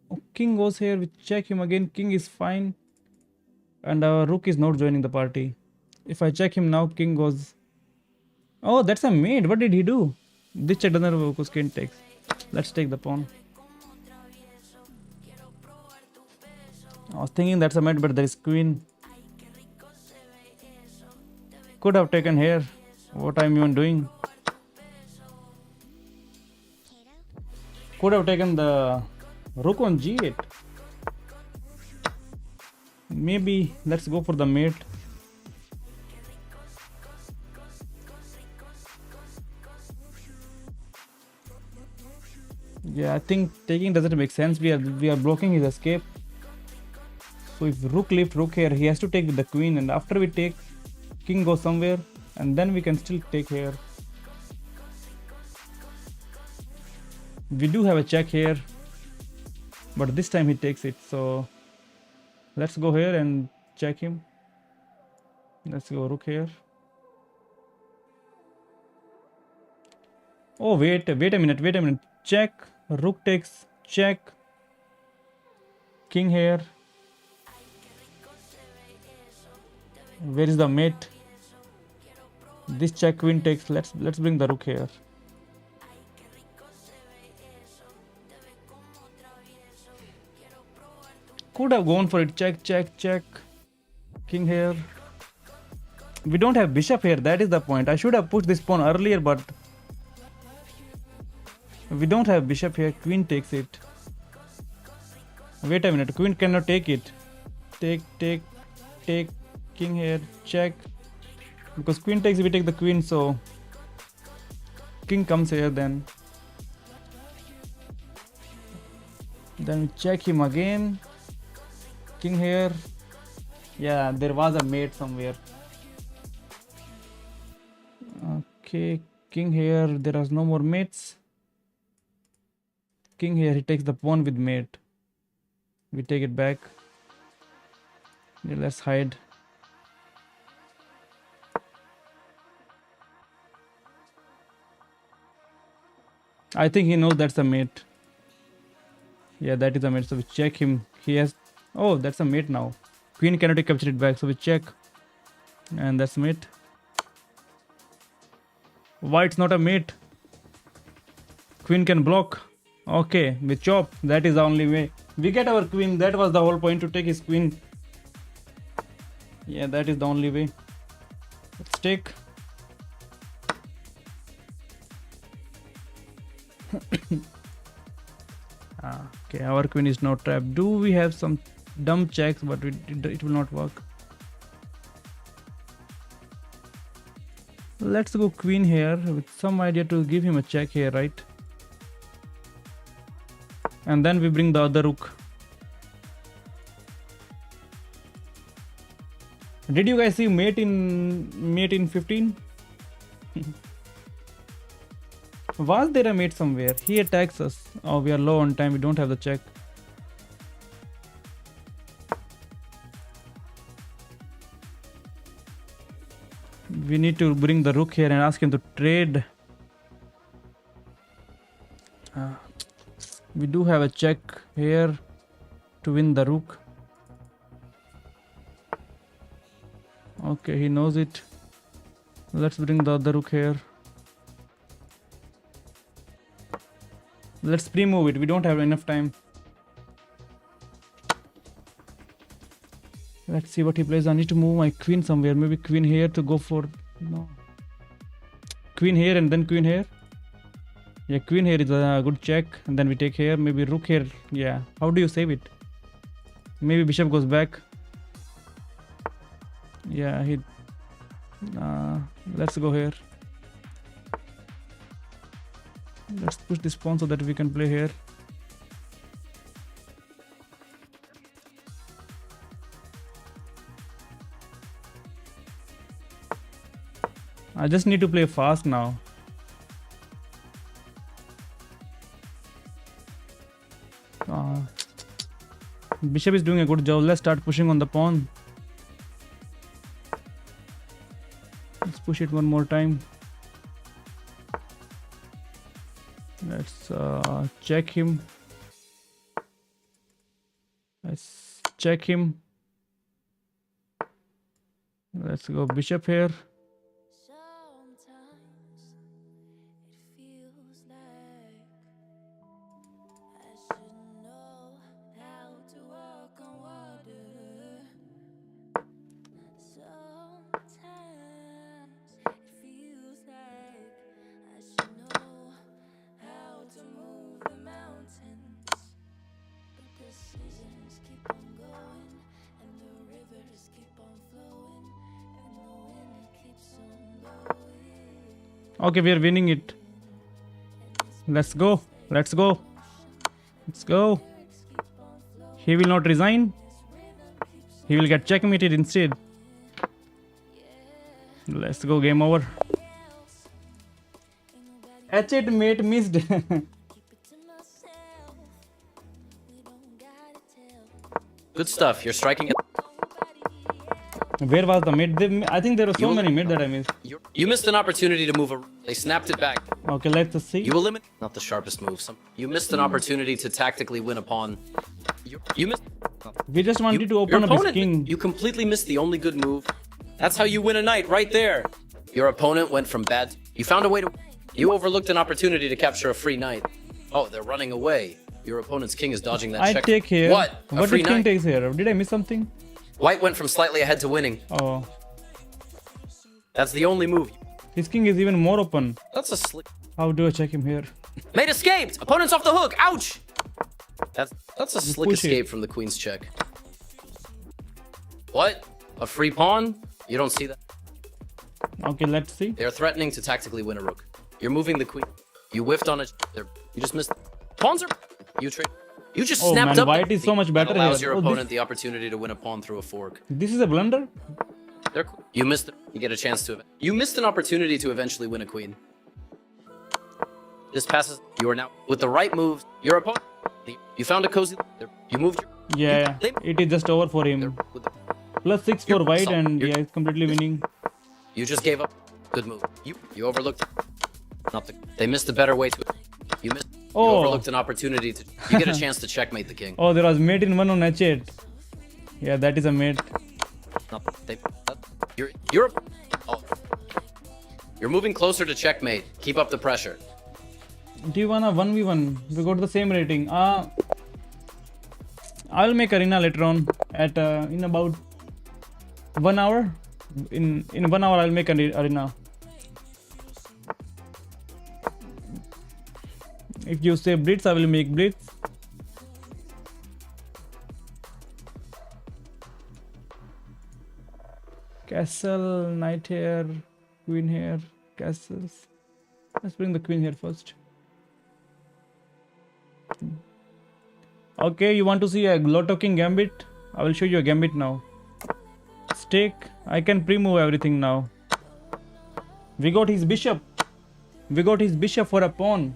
Oh, king goes here, we check him again. King is fine, and our rook is not joining the party. If I check him now, king goes. Oh, that's a mate. What did he do? This check doesn't work because king takes. Let's take the pawn. I was thinking that's a mate, but there is queen. Could have taken here. What I'm even doing? Could have taken the rook on g8. Maybe let's go for the mate. Yeah, I think taking doesn't make sense. We are blocking his escape. So if rook left rook here, he has to take with the queen, and after we take, king goes somewhere, and then we can still take here. We do have a check here, but this time he takes it. So let's go here and check him. Let's go rook here. Oh, wait a minute. Check. Rook takes, check. King here. Where is the mate? This check, queen takes. Let's bring the rook here. Could have gone for it. Check. King here. We don't have bishop here. That is the point. I should have pushed this pawn earlier, but we don't have bishop here. Queen takes it. Wait a minute. Queen cannot take it. Take. King here. Check. Because queen takes, we take the queen. So king comes here then. Then we check him again. King here. Yeah, there was a mate somewhere. Okay, king here. There are no more mates. King here. He takes the pawn with mate. We take it back. Yeah, let's hide. I think he knows that's a mate. Yeah, that is a mate. So we check him. He has. Oh, that's a mate now. Queen cannot capture it back. So we check. And that's mate. White's not a mate. Queen can block. Okay, we chop. That is the only way. We get our queen. That was the whole point, to take his queen. Yeah, that is the only way. Let's take. Okay, our queen is not trapped. Do we have some dumb checks, but it will not work. Let's go queen here with some idea to give him a check here, right? And then we bring the other rook. Did you guys see mate in 15? Was there a mate somewhere? He attacks us. Oh, we are low on time. We don't have the check. We need to bring the rook here and ask him to trade. We do have a check here to win the rook. Okay, he knows it. Let's bring the other rook here. Let's pre-move it. We don't have enough time. Let's see what he plays. I need to move my queen somewhere. Maybe queen here to go for... No. Queen here and then queen here. Yeah, queen here is a good check. And then we take here. Maybe rook here. Yeah. How do you save it? Maybe bishop goes back. Yeah, he... let's go here. Let's push this pawn so that we can play here. I just need to play fast now. Bishop is doing a good job. Let's start pushing on the pawn. Let's push it one more time. Let's check him. Let's check him. Let's go bishop here. Okay, we are winning it. Let's go. Let's go. Let's go. He will not resign. He will get checkmated instead. Let's go. Game over. H8 mate missed. Good stuff. You're striking it. Where was the mate? I think there were so many mate that I missed. You missed an opportunity to move a... They snapped it back. Okay, let's see. You eliminate... Not the sharpest move. You missed an opportunity to tactically win a pawn. You missed... We just wanted to open up his king. You completely missed the only good move. That's how you win a knight, right there. Your opponent went from bad... You found a way to... You overlooked an opportunity to capture a free knight. Oh, they're running away. Your opponent's king is dodging that check. I take here. What? What if king takes here? Did I miss something? White went from slightly ahead to winning. Oh. That's the only move. His king is even more open. That's a slick. How do I check him here? Mate escaped! Opponent's off the hook! Ouch! That's a slick push it. escape from the queen's check. What? A free pawn? You don't see that? Okay, let's see. They're threatening to tactically win a rook. You're moving the queen. You whiffed on it. You just missed. Pawns are. You trade. You just Oh snapped man, up. white is so much better That allows here. your Oh, opponent the opportunity to win a pawn through a fork. this is a blunder? You missed it. You get a chance to. You missed an opportunity to eventually win a queen. This passes. You are now with the right moves. Your opponent. You found a cozy. You moved. Yeah, it is just over for him. Plus 6 for white and yeah, he's completely winning. You just gave up. Good move. You overlooked. They missed a better way to. You missed. You Oh. overlooked an opportunity to. You get a chance to checkmate the king. Oh, there was mate in one on H8. Yeah, that is a mate. You're. Oh. You're moving closer to checkmate. Keep up the pressure. Do you wanna 1v1? We got the same rating. I'll make arena later on at in about 1 hour. In 1 hour I'll make an arena. If you say blitz, I will make blitz. Castle, knight here, queen here, castles. Let's bring the queen here first. Okay, you want to see a Lotto King gambit? I will show you a gambit now. Stake. I can pre-move everything now. We got his bishop. We got his bishop for a pawn.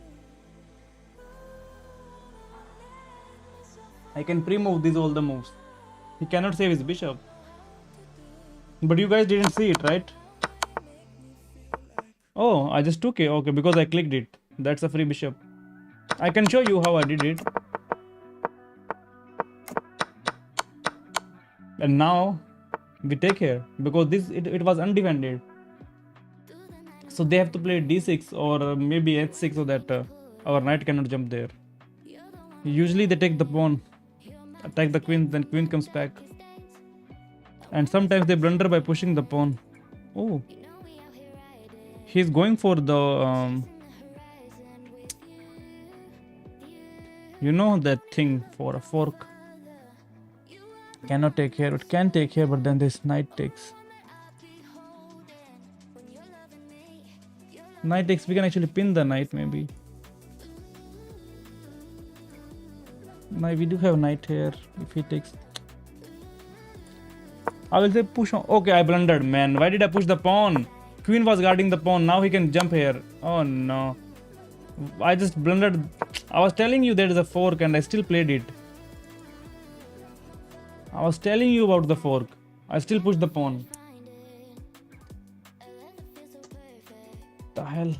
I can pre-move these all the moves. He cannot save his bishop. But you guys didn't see it, right? Oh, I just took it. Okay, because I clicked it. That's a free bishop. I can show you how I did it. And now we take here because it was undefended. So they have to play d6 or maybe h6 so that our knight cannot jump there. Usually they take the pawn, attack the queen, then queen comes back. And sometimes they blunder by pushing the pawn. Oh, he's going for the you know that thing for a fork. Cannot take here, it can take here, but then this knight takes. Knight takes, we can actually pin the knight maybe. Now we do have knight here, if he takes. I will say push on. Okay, I blundered, man. Why did I push the pawn? Queen was guarding the pawn, now he can jump here. Oh no. I just blundered. I was telling you there is a fork and I still played it. I was telling you about the fork. I still pushed the pawn. The hell?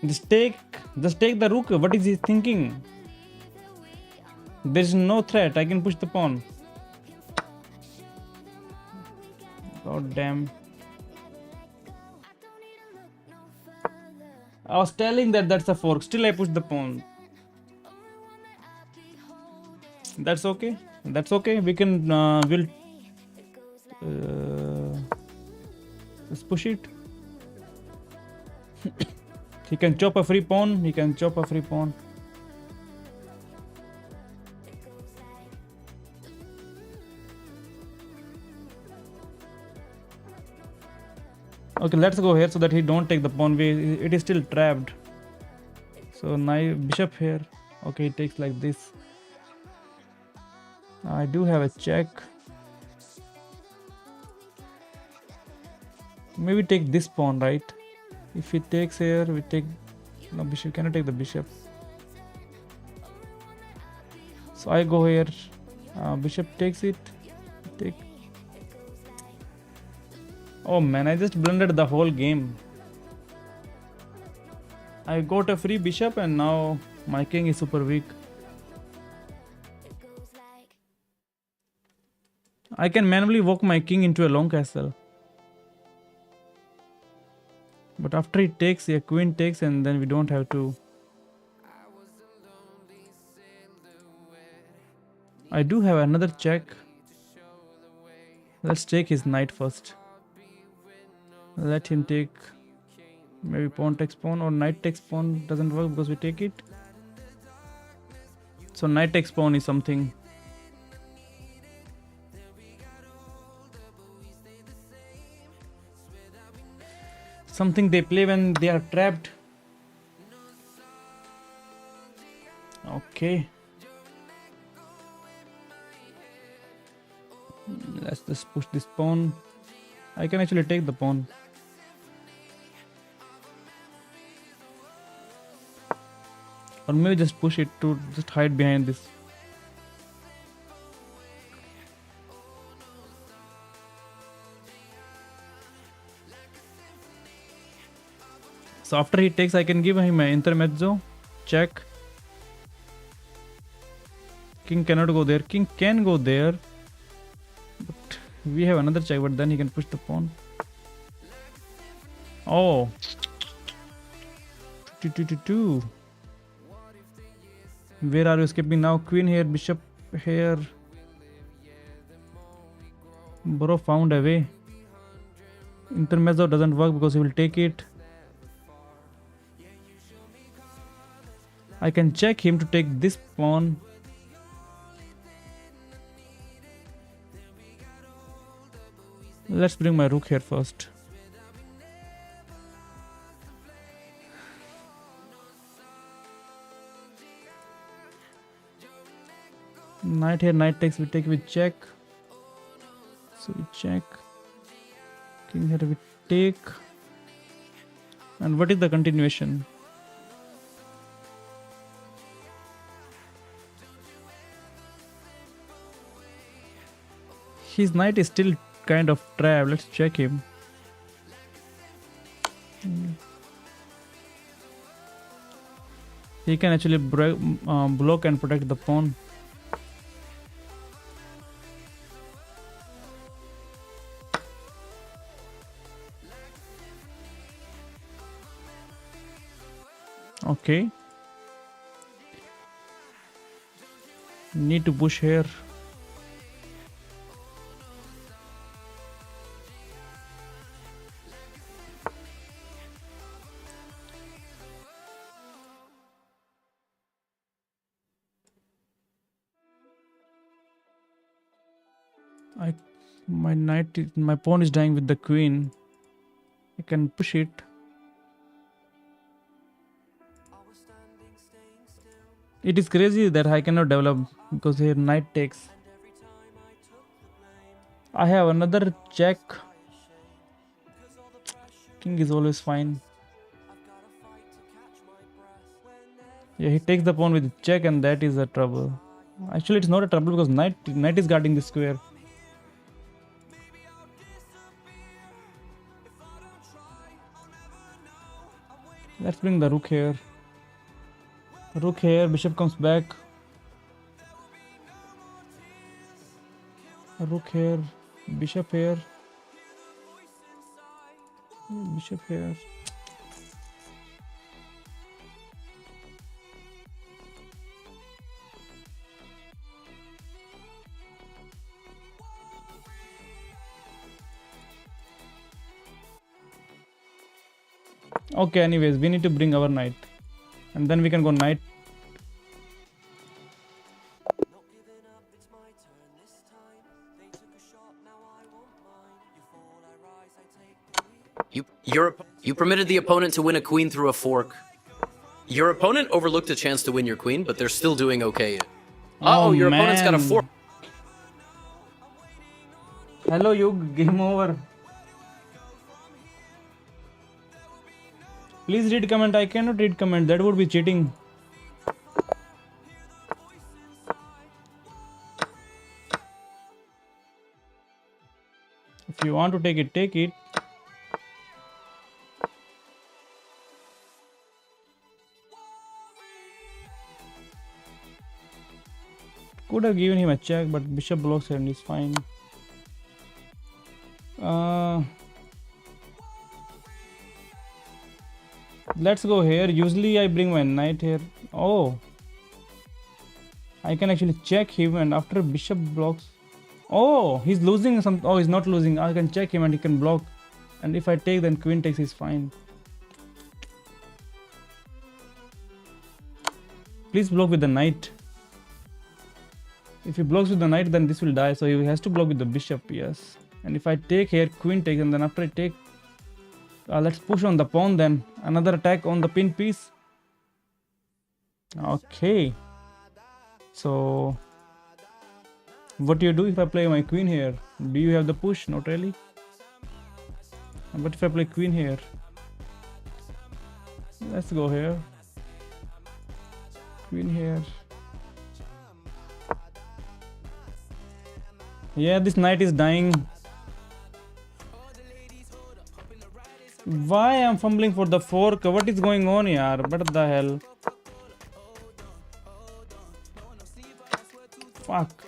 Just take the rook. What is he thinking? There is no threat. I can push the pawn. God damn. I was telling that that's a fork. Still I pushed the pawn. That's okay. That's okay. We can we'll let's push it. He can chop a free pawn. He can chop a free pawn. Okay, let's go here so that he don't take the pawn. It is still trapped. So knight bishop here. Okay, he takes like this. I do have a check. Maybe take this pawn, right? If he takes here, we take. No, bishop cannot take the bishop. So I go here. Bishop takes it. Take. Oh man, I just blundered the whole game. I got a free bishop and now my king is super weak. I can manually walk my king into a long castle. But after it takes, a queen takes and then we don't have to. I do have another check. Let's take his knight first. Let him take maybe pawn takes pawn, or knight takes pawn doesn't work because we take it. So knight takes pawn is something. Something they play when they are trapped. Okay. Let's just push this pawn. I can actually take the pawn. Or maybe just push it to just hide behind this. So after he takes, I can give him an intermezzo. Check. King cannot go there. King can go there. But we have another check, but then he can push the pawn. Oh. 2. Where are you escaping now? Queen here, bishop here. Bro found a way. Intermezzo doesn't work because he will take it. I can check him to take this pawn. Let's bring my rook here first. Knight here, knight takes, we take with check. So we check. King here, we take. And what is the continuation? His knight is still kind of trapped. Let's check him. He can actually block and protect the pawn. Okay. Need to push here. My pawn is dying with the queen. I can push it. It is crazy that I cannot develop because here knight takes. I have another check. King is always fine. Yeah, he takes the pawn with check, and that is a trouble. Actually, it's not a trouble because knight is guarding the square. Let's bring the rook here. Rook here, bishop comes back. Rook here, bishop here. Bishop here. Okay, anyways, we need to bring our knight. And then we can go knight. You permitted the opponent to win a queen through a fork. Your opponent overlooked a chance to win your queen, but they're still doing okay. Oh, your opponent's got a fork. Hello, Yug. Game over. Please read comment. I cannot read comment. That would be cheating. If you want to take it, take it. Could have given him a check, but bishop blocks and is fine. Let's go here. Usually I bring my knight here. Oh, I can actually check him, and after bishop blocks, Oh, he's losing some. Oh, he's not losing. I can check him and he can block. And if I take, then queen takes is fine. Please block with the knight. If he blocks with the knight, then this will die. So he has to block with the bishop, yes. And if I take here, queen takes, and then after I take, let's push on the pawn then. Another attack on the pin piece. Okay. So, what do you do if I play my queen here? Do you have the push? Not really. But if I play queen here? Let's go here. Queen here. Yeah, this knight is dying. Why I'm fumbling for the fork? What is going on here? What the hell? Fuck.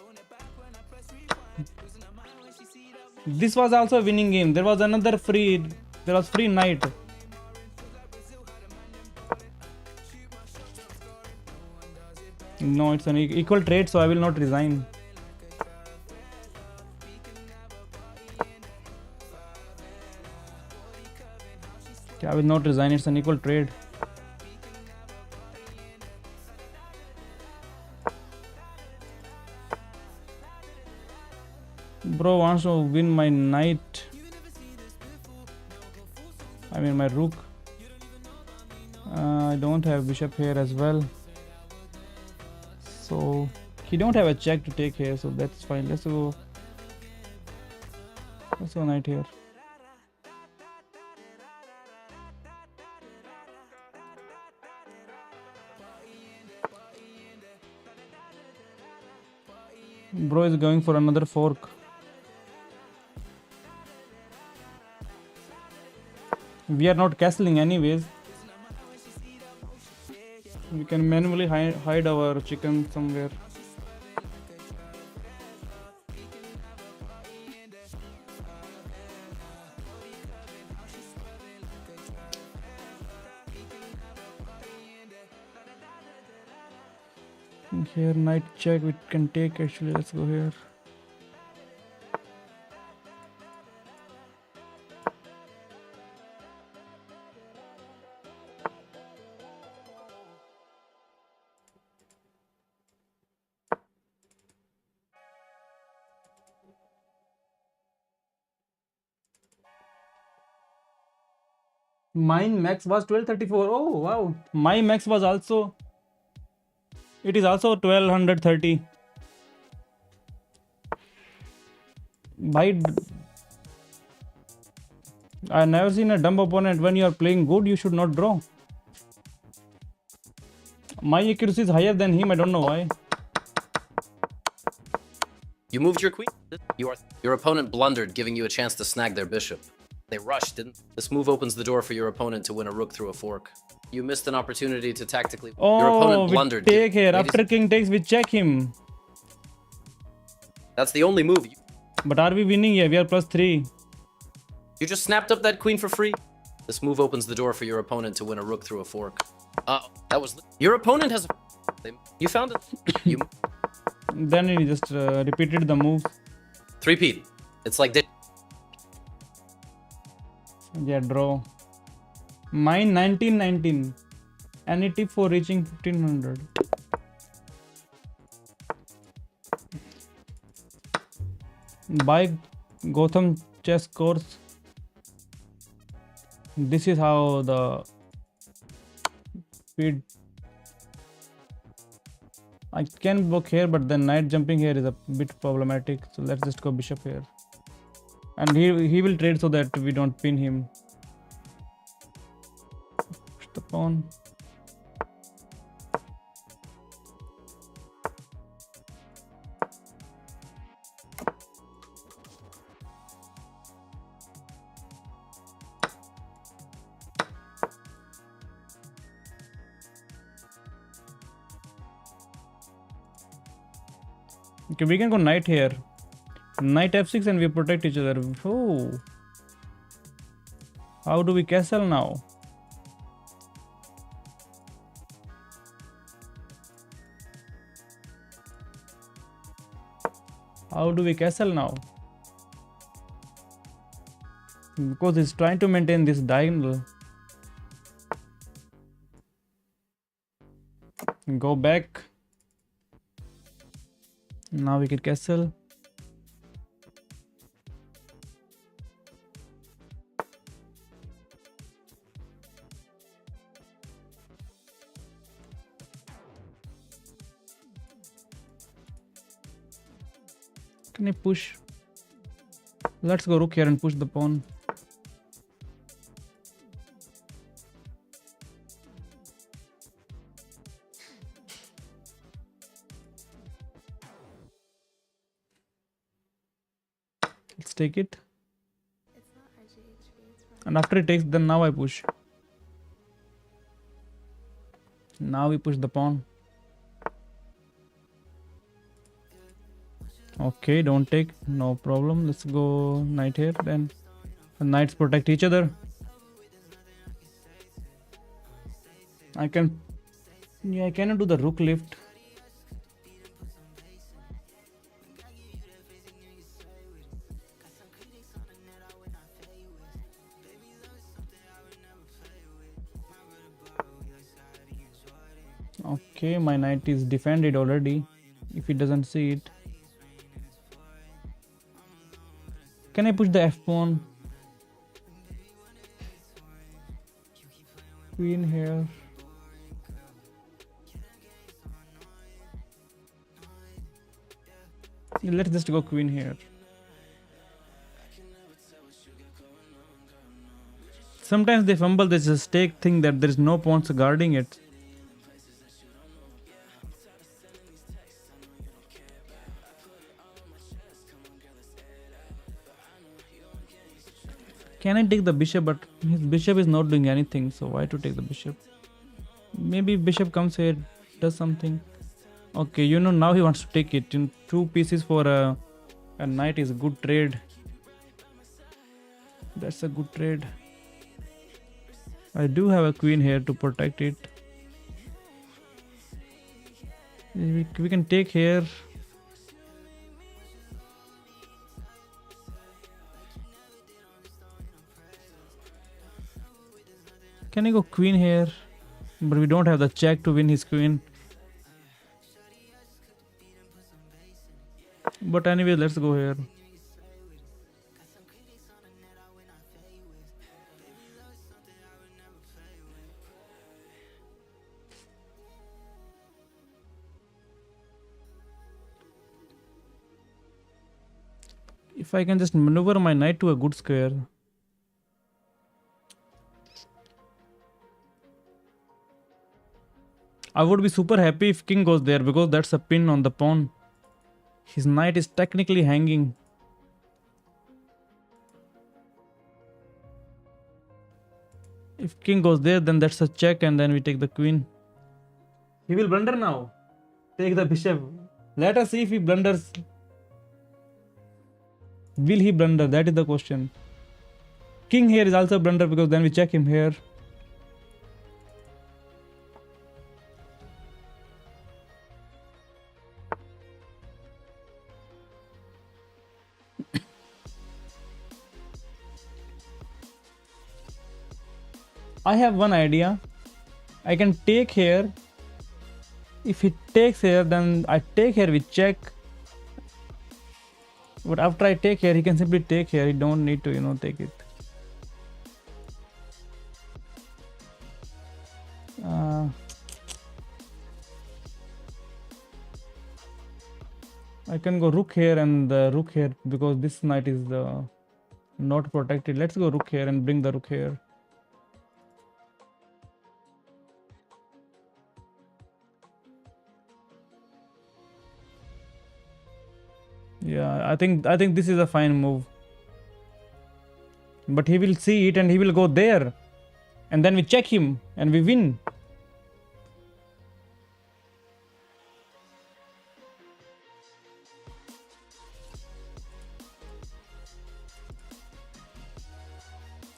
This was also a winning game. There was another free. There was free knight. No, it's an equal trade, so I will not resign. I will not resign. It's an equal trade. Bro wants to win my knight. I mean my rook. I don't have bishop here as well. So he don't have a check to take here, so that's fine. Let's go knight here. Bro is going for another fork. We are not castling anyways. We can manually hide our chicken somewhere. Here knight check we can take actually. Let's go here. Mine max was 1234. Oh wow. My max was also. It is also 1230. By I never seen a dumb opponent. When you are playing good, you should not draw. My accuracy is higher than him. I don't know why. You moved your queen. Your opponent blundered, giving you a chance to snag their bishop. They rushed, didn't? This move opens the door for your opponent to win a rook through a fork. You missed an opportunity to tactically. Your opponent blundered. We take here. After king takes, we check him. That's the only move. But are we winning here? We are +3. You just snapped up that queen for free. This move opens the door for your opponent to win a rook through a fork. That was your opponent has. You found it. You. Then he just repeated the move. 3-peat. It's like this. Yeah, draw. Mine 1919. Any tip for reaching 1500? Buy Gotham chess course. This is how the speed. I can book here, but the knight jumping here is a bit problematic. So let's just go bishop here. And he will trade so that we don't pin him. Push the pawn. Okay, we can go knight here. Knight f6 and we protect each other. Oh. How do we castle now? How do we castle now? Because he's trying to maintain this diagonal. Go back. Now we can castle. Can I push? Let's go rook here and push the pawn. Let's take it. And after it takes, then now I push. Now we push the pawn. Okay, don't take, no problem. Let's go knight here. Then the knights protect each other. I cannot do the rook lift. Okay, my knight is defended already. If he doesn't see it. Can I push the f pawn? Queen here. Let's just go queen here. Sometimes they fumble this mistake, think that there is no pawns guarding it. Can I take the bishop? But his bishop is not doing anything, so why to take the bishop? Maybe bishop comes here, does something. Okay, you know, now he wants to take it. In 2 pieces for a knight is a good trade. That's a good trade. I do have a queen here to protect it. We can take here. Can I go queen here? But we don't have the check to win his queen. But anyway, let's go here. If I can just maneuver my knight to a good square. I would be super happy if king goes there because that's a pin on the pawn. His knight is technically hanging. If king goes there, then that's a check and then we take the queen. He will blunder now. Take the bishop. Let us see if he blunders. Will he blunder? That is the question. King here is also a blunder because then we check him here. I have one idea. I can take here. If he takes here, then I take here with check. But after I take here, he can simply take here. He don't need to, take it. I can go rook here and rook here because this knight is not protected. Let's go rook here and bring the rook here. Yeah, I think this is a fine move. But he will see it and he will go there. And then we check him and we win.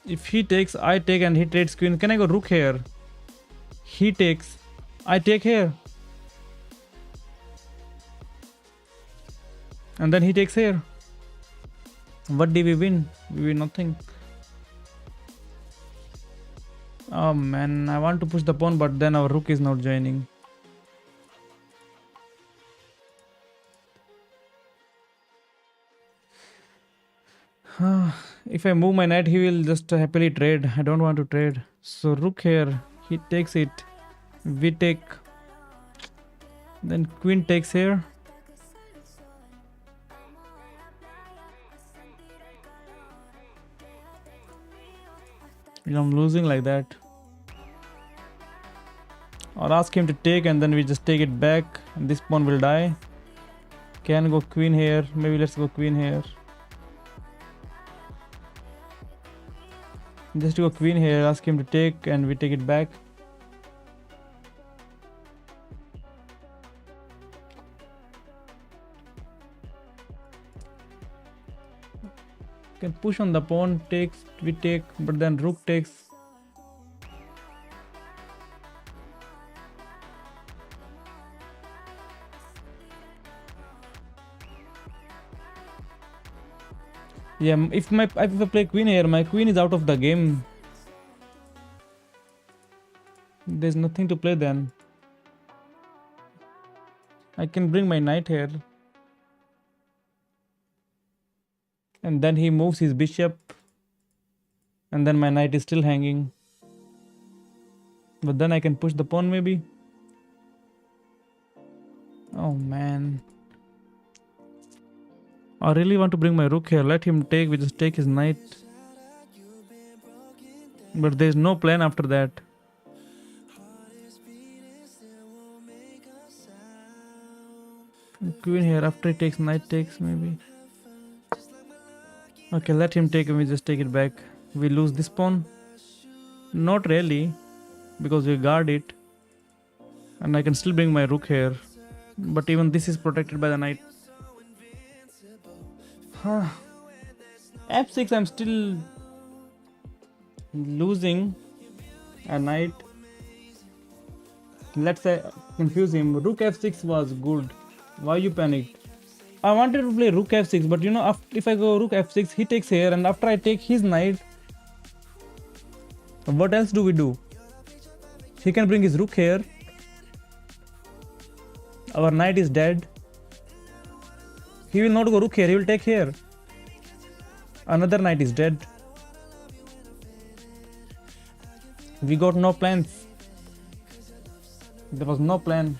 If he takes, I take and he trades queen. Can I go rook here? He takes, I take here. And then he takes here. What did we win? We win nothing. Oh man, I want to push the pawn, but then our rook is not joining. If I move my knight, he will just happily trade. I don't want to trade. So rook here, he takes it. We take. Then queen takes here. I'm losing like that. Or ask him to take and then we just take it back and this pawn will die. Can go queen here. Maybe let's go queen here. Just go queen here, ask him to take and we take it back. Can push on the pawn, takes, we take, but then rook takes. Yeah, if I play queen here, my queen is out of the game. There's nothing to play then. I can bring my knight here. And then he moves his bishop. And then my knight is still hanging. But then I can push the pawn maybe. Oh man. I really want to bring my rook here. Let him take, we just take his knight. But there's no plan after that. Queen here, after he takes, knight takes maybe. Okay, let him take and we just take it back. We lose this pawn. Not really, because we guard it. And I can still bring my rook here. But even this is protected by the knight. F6, I'm still losing a knight. Let's say confuse him. Rook F6 was good. Why you panicked? I wanted to play rook F6, but you know, if I go rook F6, he takes here, and after I take his knight, what else do we do? He can bring his rook here. Our knight is dead. He will not go rook here, he will take here. Another knight is dead. We got no plans. There was no plan.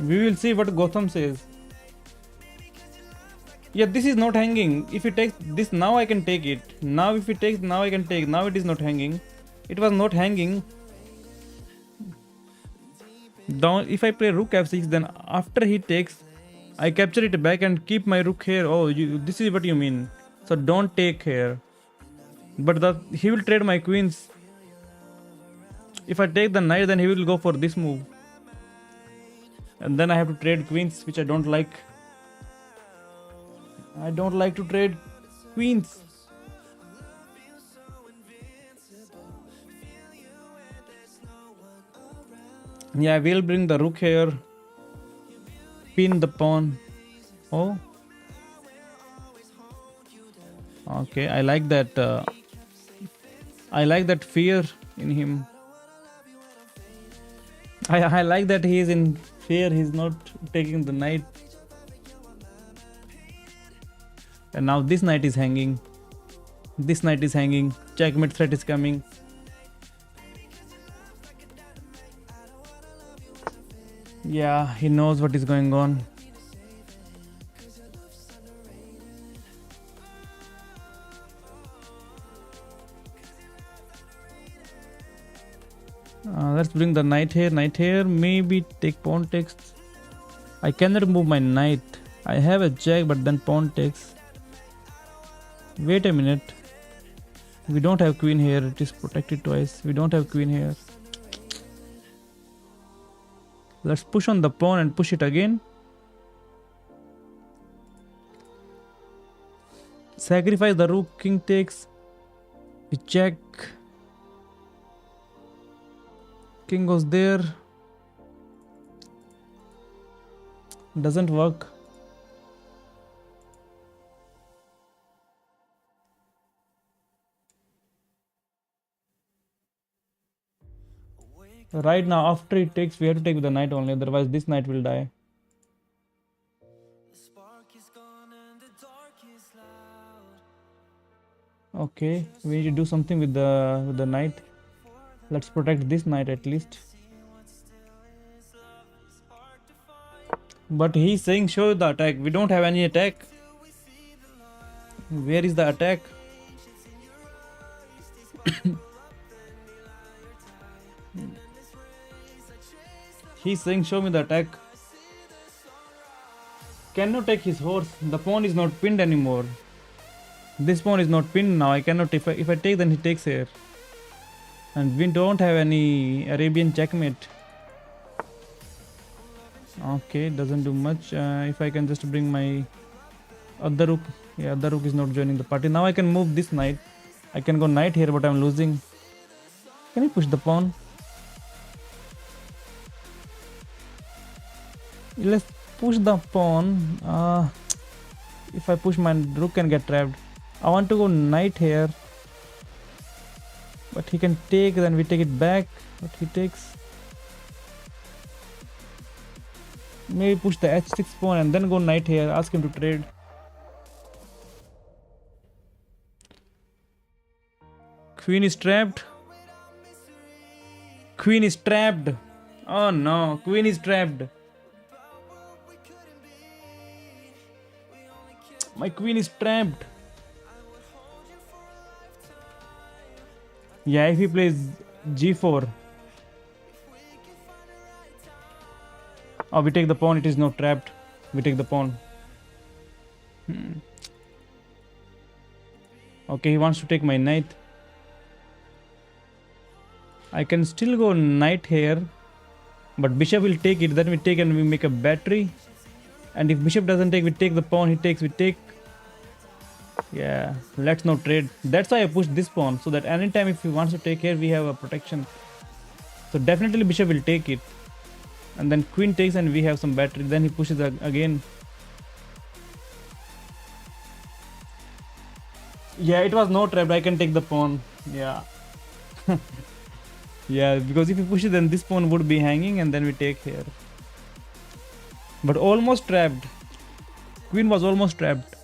We will see what Gotham says. Yeah, this is not hanging. If he takes this now, I can take it. Now if he takes, now I can take. Now it is not hanging. It was not hanging. Down. If I play rook f6, then after he takes, I capture it back and keep my rook here. Oh, this is what you mean. So don't take here. But he will trade my queens. If I take the knight, then he will go for this move. And then I have to trade queens, which I don't like. I don't like to trade queens. Yeah, we'll bring the rook here. Pin the pawn. Oh. Okay, I like that. I like that fear in him. I like that he is in fear. He's not taking the knight. And now this knight is hanging. This knight is hanging. Checkmate threat is coming. Yeah, he knows what is going on. Let's bring the knight here. Knight here. Maybe take pawn takes. I cannot move my knight. I have a jack, but then pawn takes. Wait a minute. We don't have queen here. It is protected twice. We don't have queen here. Let's push on the pawn and push it again. Sacrifice the rook. King takes. We check. King goes there. Doesn't work. Right now, after it takes, we have to take with the knight only, otherwise this knight will die. Okay, we need to do something with the knight. Let's protect this knight at least. But he's saying show the attack. We don't have any attack. Where is the attack? He's saying show me the attack. Cannot take his horse. The pawn is not pinned anymore. This pawn is not pinned now. I cannot. If I take, then he takes here. And we don't have any Arabian checkmate. Okay, doesn't do much. If I can just bring my other rook. Yeah, other rook is not joining the party. Now I can move this knight. I can go knight here, but I'm losing. Can I push the pawn? Let's push the pawn. If I push, my rook can get trapped. I want to go knight here, but he can take, then we take it back, but he takes. Maybe push the h6 pawn and then go knight here, ask him to trade. Queen is trapped. Queen is trapped. Oh no, queen is trapped. My queen is trapped. Yeah, if he plays g4. Oh, we take the pawn, it is not trapped. We take the pawn. Okay, he wants to take my knight. I can still go knight here, but bishop will take it. Then we take and we make a battery. And if bishop doesn't take, we take the pawn. He takes, we take. Yeah, let's not trade. That's why I pushed this pawn, so that anytime if he wants to take here, we have a protection. So definitely bishop will take it. And then queen takes and we have some battery. Then he pushes again. Yeah, it was not trapped. I can take the pawn. Yeah. Yeah, because if he pushes, then this pawn would be hanging and then we take here. But almost trapped. Queen was almost trapped.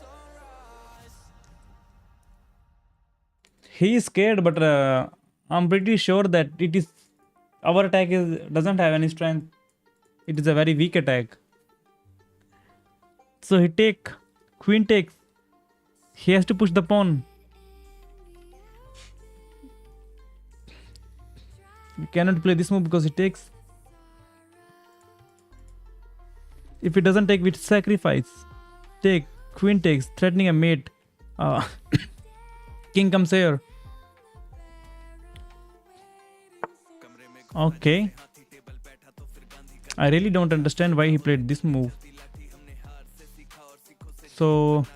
He is scared, but I'm pretty sure that it is our attack doesn't have any strength. It is a very weak attack. So he take, queen takes. He has to push the pawn. We cannot play this move because he takes. If it doesn't take, we sacrifice. Take, queen takes, threatening a mate. King comes here. Okay. I really don't understand why he played this move. So,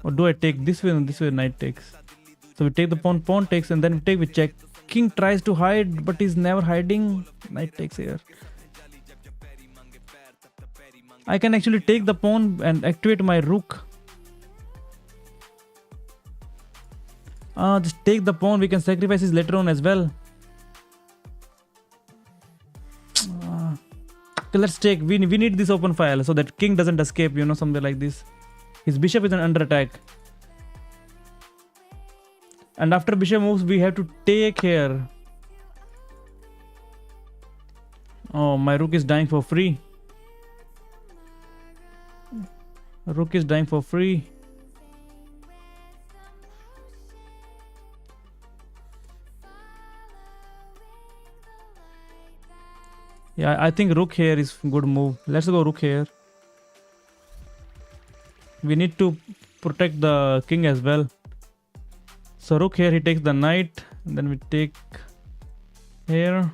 or do I take this way and this way? Knight takes. So we take the pawn, pawn takes, and then we take, we check. King tries to hide, but he's never hiding. Knight takes here. I can actually take the pawn and activate my rook. Just take the pawn. We can sacrifice his later on as well. Okay, let's take. We need this open file so that king doesn't escape. Something like this. His bishop is under attack. And after bishop moves, we have to take here. Oh, my rook is dying for free. Rook is dying for free. Yeah, I think rook here is good move. Let's go rook here. We need to protect the king as well. So rook here, he takes the knight. And then we take here.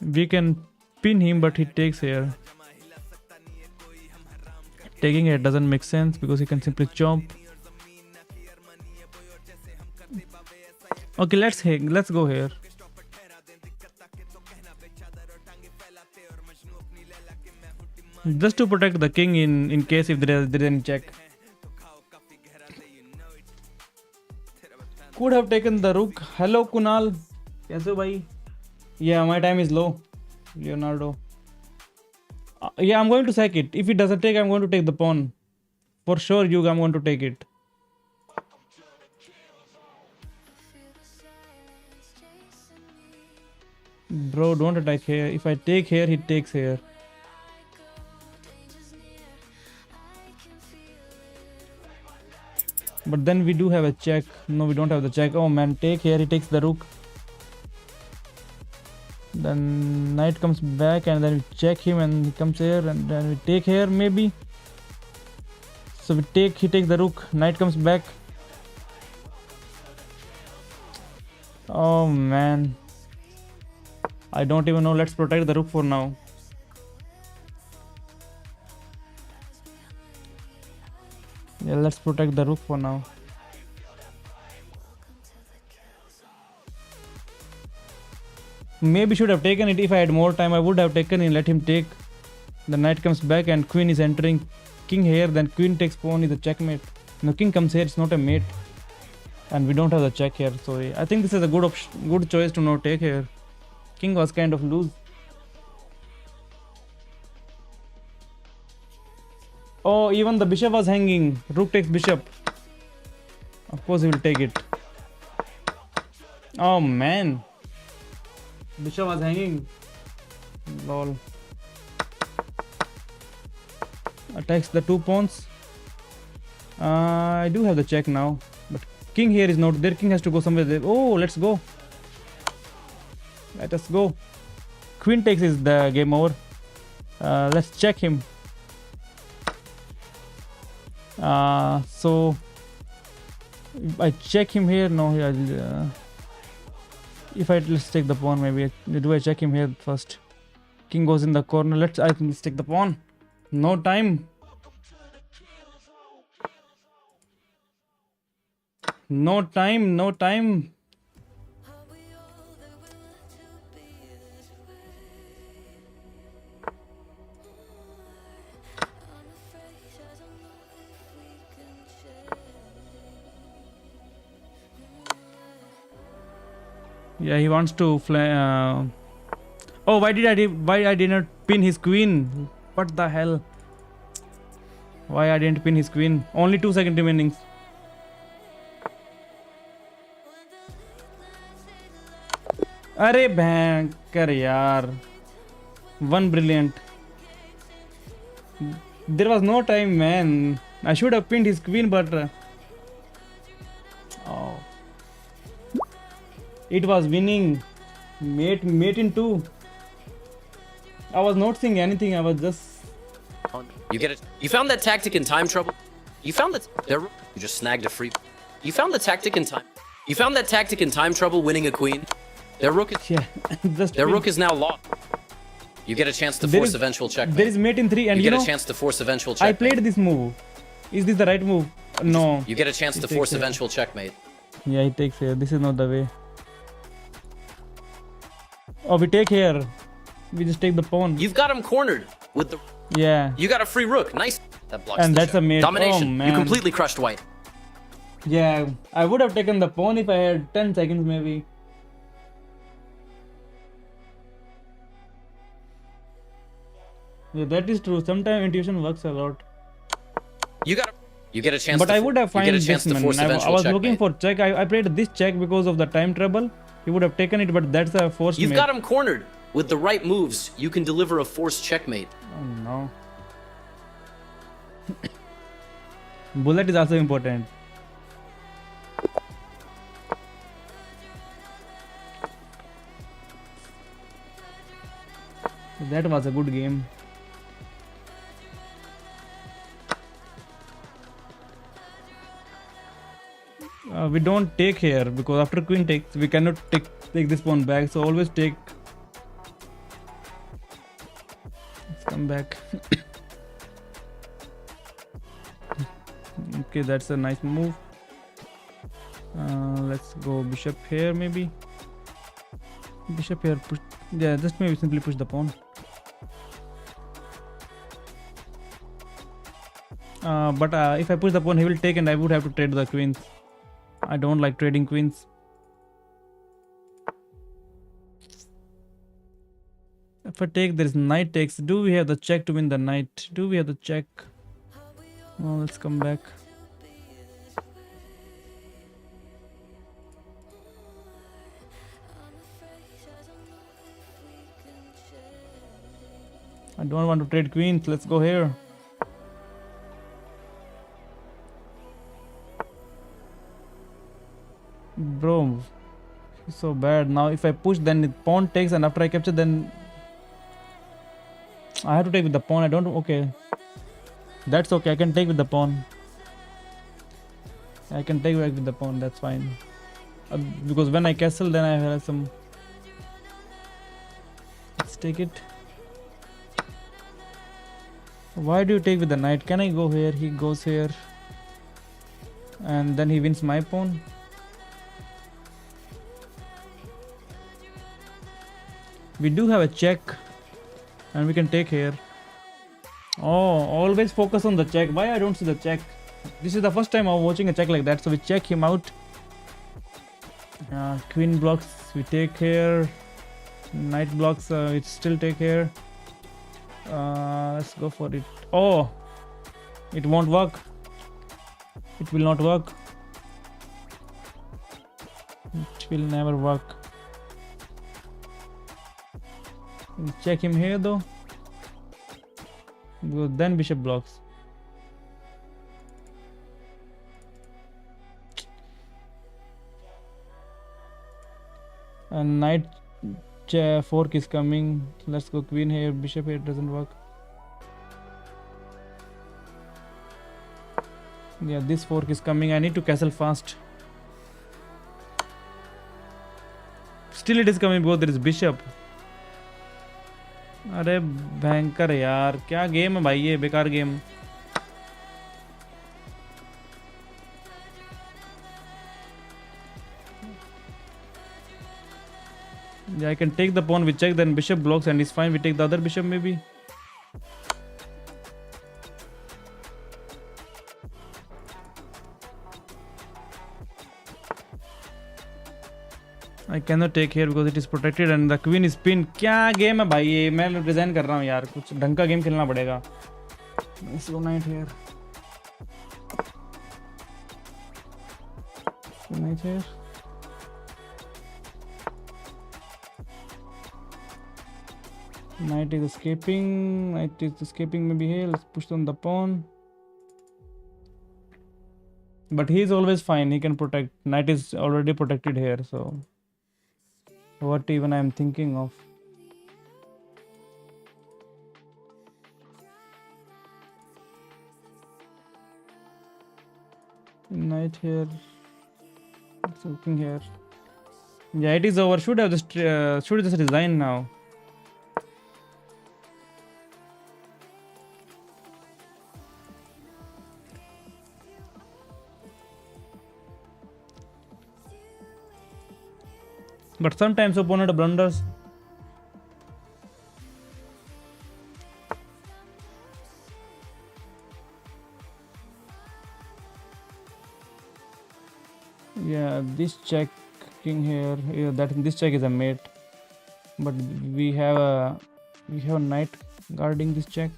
We can pin him, but he takes here. Taking it doesn't make sense because he can simply chomp. Okay, let's go here. Just to protect the king in case if there is any check. Could have taken the rook. Hello Kunal. कैसे हो भाई? Yeah, my time is low. Leonardo. Yeah, I'm going to sack it. If it doesn't take, I'm going to take the pawn. For sure, Yug, I'm going to take it. Bro, don't attack here. If I take here, he takes here. But then we do have a check. No, we don't have the check. Oh man, take here. He takes the rook. Then knight comes back and then we check him and he comes here and then we take here maybe. So we take, he takes the rook. Knight comes back. Oh man. I don't even know. Let's protect the rook for now. Yeah, let's protect the rook for now. Maybe should have taken it. If I had more time, I would have taken it. Let him take. The knight comes back and queen is entering. King here, then queen takes pawn is a checkmate. No, king comes here. It's not a mate, and we don't have the check here. So I think this is a good choice to not take here. King was kind of loose. Oh, even the bishop was hanging. Rook takes bishop. Of course, he will take it. Oh man. Bishop was hanging. Lol. Attacks the two pawns. I do have the check now. But king here is not there. King has to go somewhere there. Oh, let's go. Let us go. Queen takes is the game over. Let's check him. So I check him here. No, let's take the pawn. Maybe do I check him here first? King goes in the corner. Let's take the pawn. No time. No time. No time. Yeah, he wants to fly. Oh, why I did not pin his queen? What the hell? Why I didn't pin his queen? Only 2 seconds remaining. अरे भयंकर यार. One brilliant. There was no time, man. I should have pinned his queen, but oh, it was winning. Mate in two. I was not seeing anything. I was just. You get it? You found that tactic in time trouble? You found that there. You just snagged a free. You found the tactic in time. You found that tactic in time trouble winning a queen. Their rook is. Yeah, their rook is now lost. You get a chance to force eventual checkmate. There is mate in 3 and you get a chance to force eventual checkmate. I played this move. Is this the right move? No. You get a chance to force eventual checkmate. Yeah, he takes here. This is not the way. Oh, we take here. We just take the pawn. You've got him cornered with the. Yeah. You got a free rook. Nice. That blocks and the that's check. a mate. Domination. Oh, man. You completely crushed white. Yeah, I would have taken the pawn if I had 10 seconds maybe. Yeah, that is true. Sometimes intuition works a lot. You get a chance. But I would have found this man. I was looking for check. I played this check because of the time trouble. He would have taken it, but that's a forced. You've got him cornered. With the right moves, you can deliver a forced checkmate. Oh no. Bullet is also important. That was a good game. We don't take here because after queen takes, we cannot take this pawn back. So always take. Let's come back. Okay, that's a nice move. Let's go bishop here maybe. Bishop here, push. Yeah, just maybe simply push the pawn. But if I push the pawn, he will take and I would have to trade the queens. I don't like trading queens. If I take, there is knight takes. Do we have the check to win the knight? Do we have the check? Oh, let's come back. I don't want to trade queens. Let's go here. Bro, he's so bad. Now if I push, then the pawn takes, and after I capture, then I have to take with the pawn. I don't. Okay, that's okay. I can take with the pawn. I can take back with the pawn. That's fine. Because when I castle, then I have some. Let's take it. Why do you take with the knight? Can I go here? He goes here, and then he wins my pawn. We do have a check, and we can take here. Oh, always focus on the check. Why I don't see the check? This is the first time I'm watching a check like that. So we check him out. Queen blocks, we take here. Knight blocks, we still take here. Let's go for it. Oh, it won't work. It will not work. It will never work. We'll check him here though. Because then bishop blocks. And knight fork is coming. Let's go queen here, bishop here, doesn't work. Yeah, this fork is coming. I need to castle fast. Still it is coming because there is bishop. अरे भयंकर यार, क्या game है भाई, ये बेकार game. Yeah, I can take the pawn, we check, then bishop blocks and it's fine. We take the other bishop maybe. I cannot take here because it is protected and the queen is pinned. क्या game है भाई ये, मैं design कर रहा हूँ यार, कुछ ढंग का गेम खेलना पड़ेगा. Let's go knight here. Knight here. Knight is escaping. Knight is escaping maybe here. Let's push on the pawn. But he is always fine. He can protect. Knight is already protected here. So what even I am thinking of? Knight here. It's looking here. Yeah, it is over. Should just resign now. But sometimes opponent blunders. Yeah, this check king here. Yeah, this check is a mate. But we have a knight guarding this check.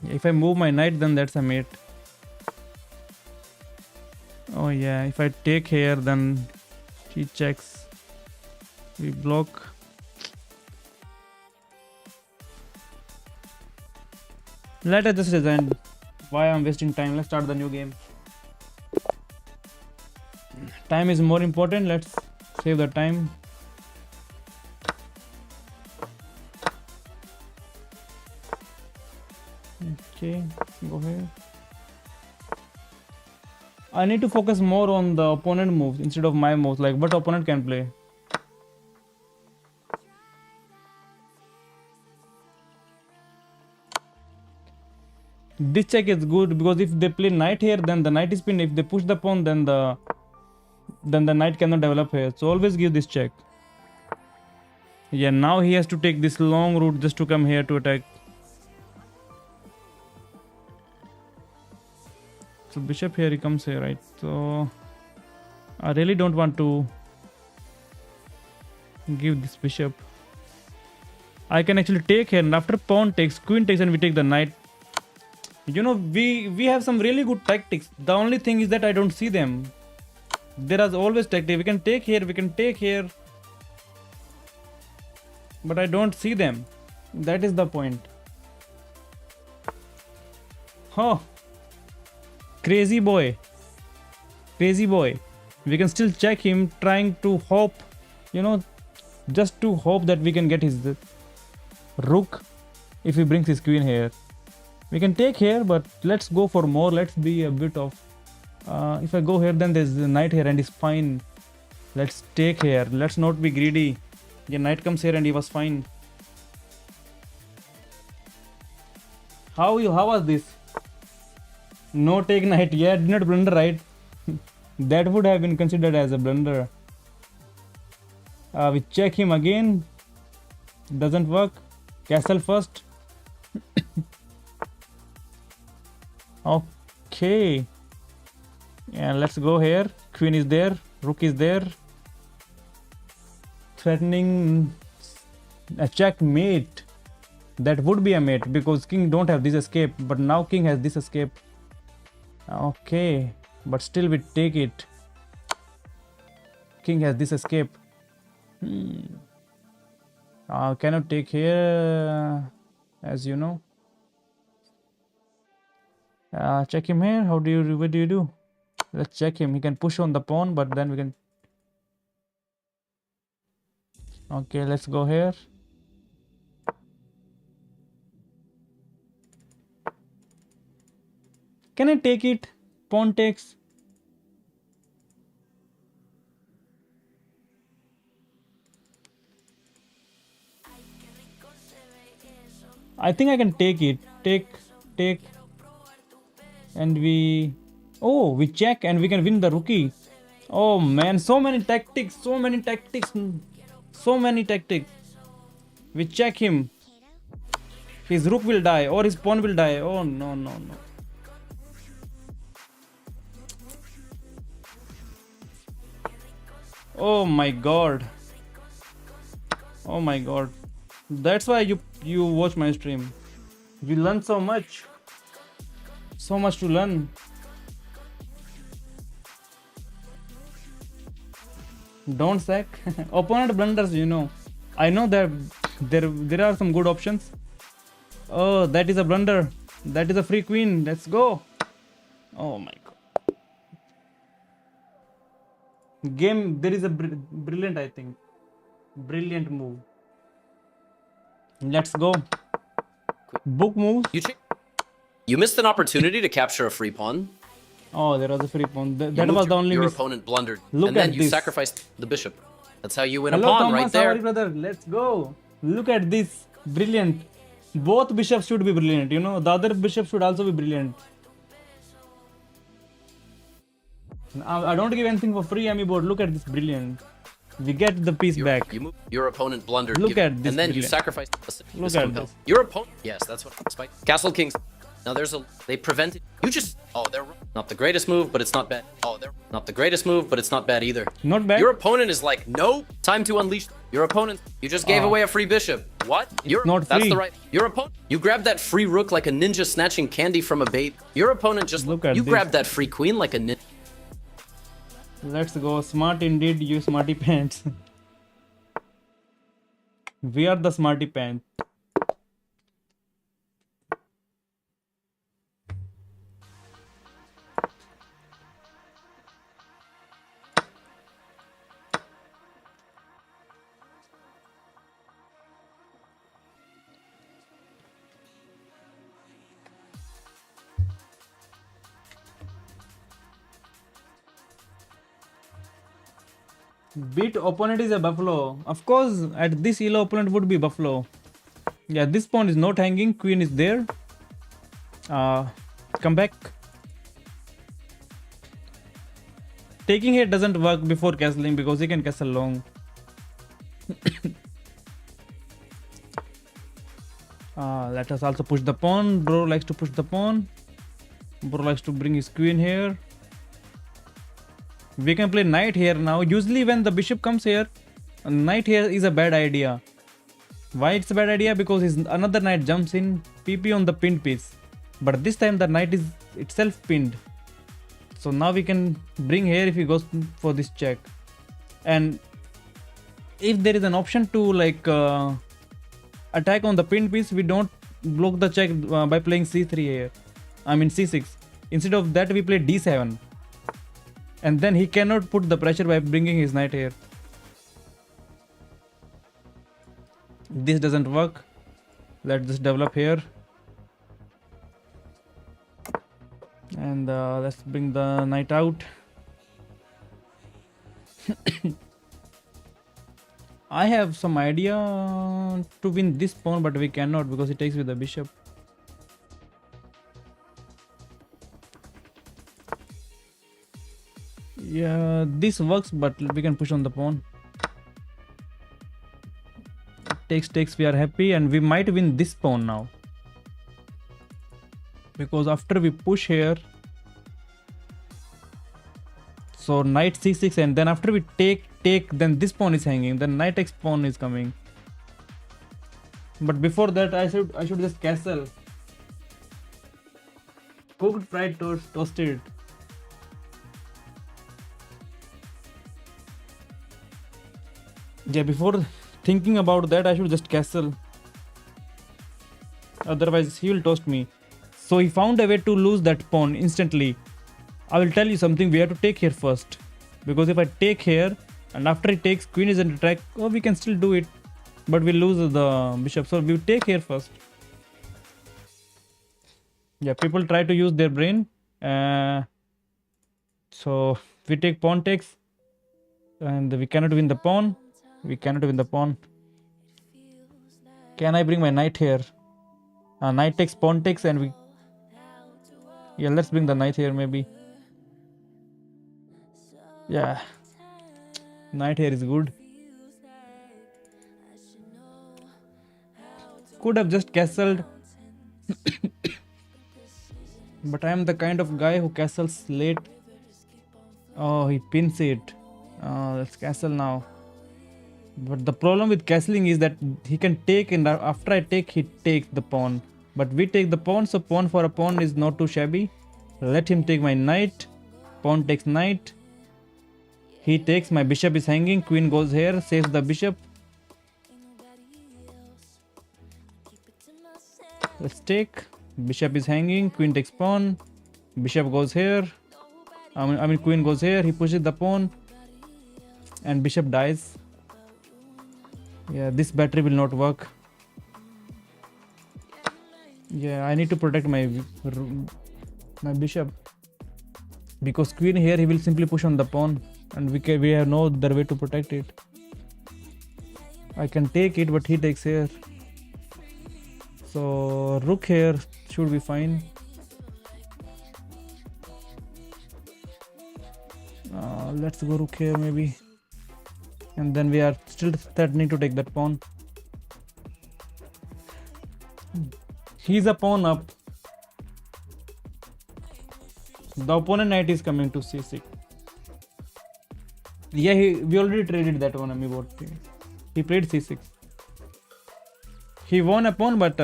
If I move my knight, then that's a mate. Oh yeah, if I take here, then he checks. We block. Let us just resign. Why I'm wasting time? Let's start the new game. Time is more important. Let's save the time. Okay, go ahead. I need to focus more on the opponent moves instead of my moves, like what opponent can play. This check is good because if they play knight here, then the knight is pinned. If they push the pawn, then the knight cannot develop here. So always give this check. Yeah, now he has to take this long route just to come here to attack. So bishop here, he comes here, right? So I really don't want to give this bishop. I can actually take here, and after pawn takes, queen takes, and we take the knight. You know, we have some really good tactics. The only thing is that I don't see them. There is always tactic. We can take here, we can take here, but I don't see them. That is the point. Huh. Crazy boy. Crazy boy. We can still check him, trying to hope, you know, just to hope that we can get his rook if he brings his queen here. We can take here, but let's go for more. Let's be a bit of... if I go here, then there's the knight here and it's fine. Let's take here. Let's not be greedy. Yeah, knight comes here and he was fine. How was this? No take knight. Yeah, did not blunder, right? That would have been considered as a blunder. We check him again. Doesn't work. Castle first. Okay. And let's go here. Queen is there. Rook is there. Threatening a checkmate. That would be a mate because king don't have this escape. But now king has this escape. Okay. But still we take it. King has this escape. Cannot take here, as you know. Check him here. What do you do? Let's check him. He can push on the pawn, but then we can... Okay, let's go here. Can I take it? Pawn takes. I think I can take it. Take. And we... Oh, we check and we can win the rookie. Oh man, so many tactics. We check him. His rook will die or his pawn will die. Oh no. Oh my god. That's why you watch my stream. We learn so much. So much to learn. Don't sack. Opponent blunders, you know. I know that there are some good options. Oh, that is a blunder. That is a free queen. Let's go. Oh my god. Game, there is a brilliant, I think. Brilliant move. Let's go. Book move. You missed an opportunity to capture a free pawn. Oh, there was a free pawn. That was the only your miss. opponent blundered. Look and then at you this. sacrificed the bishop. That's how you win Hello, a pawn Thomas, right there. How are you, brother? Let's go. Look at this. Brilliant. Both bishops should be brilliant. You know, the other bishop should also be brilliant. I don't give anything for free, Ami board. Look at this. Brilliant. We get the piece back. Your opponent blundered. Look at this. And then you brilliant. sacrificed. Look at this. Your opponent. Yes, that's what. Spike. Castle kings. Now they prevented. You just. Oh, they're not the greatest move, but it's not bad. Oh, they're not the greatest move, but it's not bad either. Not bad. Your opponent is like, no, time to unleash. Your opponent. You just gave away a free bishop. What? Not That's free. the right. Your opponent. You grabbed that free rook like a ninja snatching candy from a babe. Your opponent just. Look at you this. grabbed that free queen like a ninja. Let's go. Smart indeed, you smarty pants. We are the smarty pants. Beat opponent is a buffalo. Of course, at this elo opponent would be buffalo. Yeah, this pawn is not hanging. Queen is there. Come back. Taking here doesn't work before castling because he can castle long. Let us also push the pawn. Bro likes to push the pawn. Bro likes to bring his queen here. We can play knight here now. Usually when the bishop comes here, knight here is a bad idea. Why it's a bad idea? Because another knight jumps in PP on the pinned piece. But this time the knight is itself pinned. So now we can bring here if he goes for this check. And if there is an option to like attack on the pinned piece, we don't block the check by playing c3 here. I mean c6. Instead of that we play d7. And then he cannot put the pressure by bringing his knight here. This doesn't work. Let's just develop here. And let's bring the knight out. I have some idea to win this pawn, but we cannot because he takes with the bishop. Yeah, this works, but we can push on the pawn. Takes, we are happy, and we might win this pawn now. Because after we push here, so knight c6, and then after we take, then this pawn is hanging, then knight x pawn is coming. But before that, I should just castle. Cooked, fried, toasted. Yeah, before thinking about that, I should just castle. Otherwise, he will toast me. So he found a way to lose that pawn instantly. I will tell you something, we have to take here first. Because if I take here, and after he takes, queen is under attack, oh, we can still do it. But we lose the bishop, so we take here first. Yeah, people try to use their brain. So we take pawn takes. And we cannot win the pawn. We cannot win the pawn. Can I bring my knight here? Knight takes, pawn takes, and we... Yeah, let's bring the knight here maybe. Yeah. Knight here is good. Could have just castled. But I am the kind of guy who castles late. Oh, he pins it. Let's castle now. But the problem with castling is that he can take, and after I take, he takes the pawn. But we take the pawn, so pawn for a pawn is not too shabby. Let him take my knight. Pawn takes knight. He takes, my bishop is hanging. Queen goes here, saves the bishop. Let's take. Bishop is hanging. Queen takes pawn. Bishop goes here. I mean queen goes here. He pushes the pawn. And bishop dies. Yeah, this battery will not work. Yeah, I need to protect my bishop. Because queen here, he will simply push on the pawn. And we have no other way to protect it. I can take it, but he takes here. So rook here should be fine. Let's go rook here maybe. And then we are still threatening to take that pawn. He's a pawn up. The opponent knight is coming to c6. Yeah, we already traded that one, Amiibo. He played c6. He won a pawn, but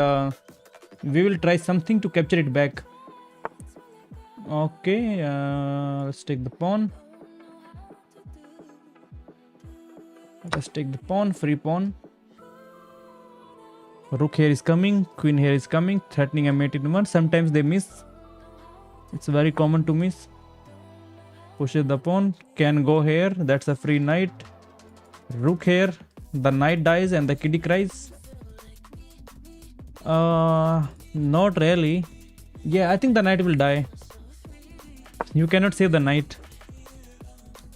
we will try something to capture it back. Okay, let's take the pawn. Let's take the pawn, free pawn. Rook here is coming, queen here is coming, threatening a mate in one. Sometimes they miss. It's very common to miss. Pushes the pawn, can go here, that's a free knight. Rook here, the knight dies and the kitty cries. Not really. Yeah, I think the knight will die. You cannot save the knight.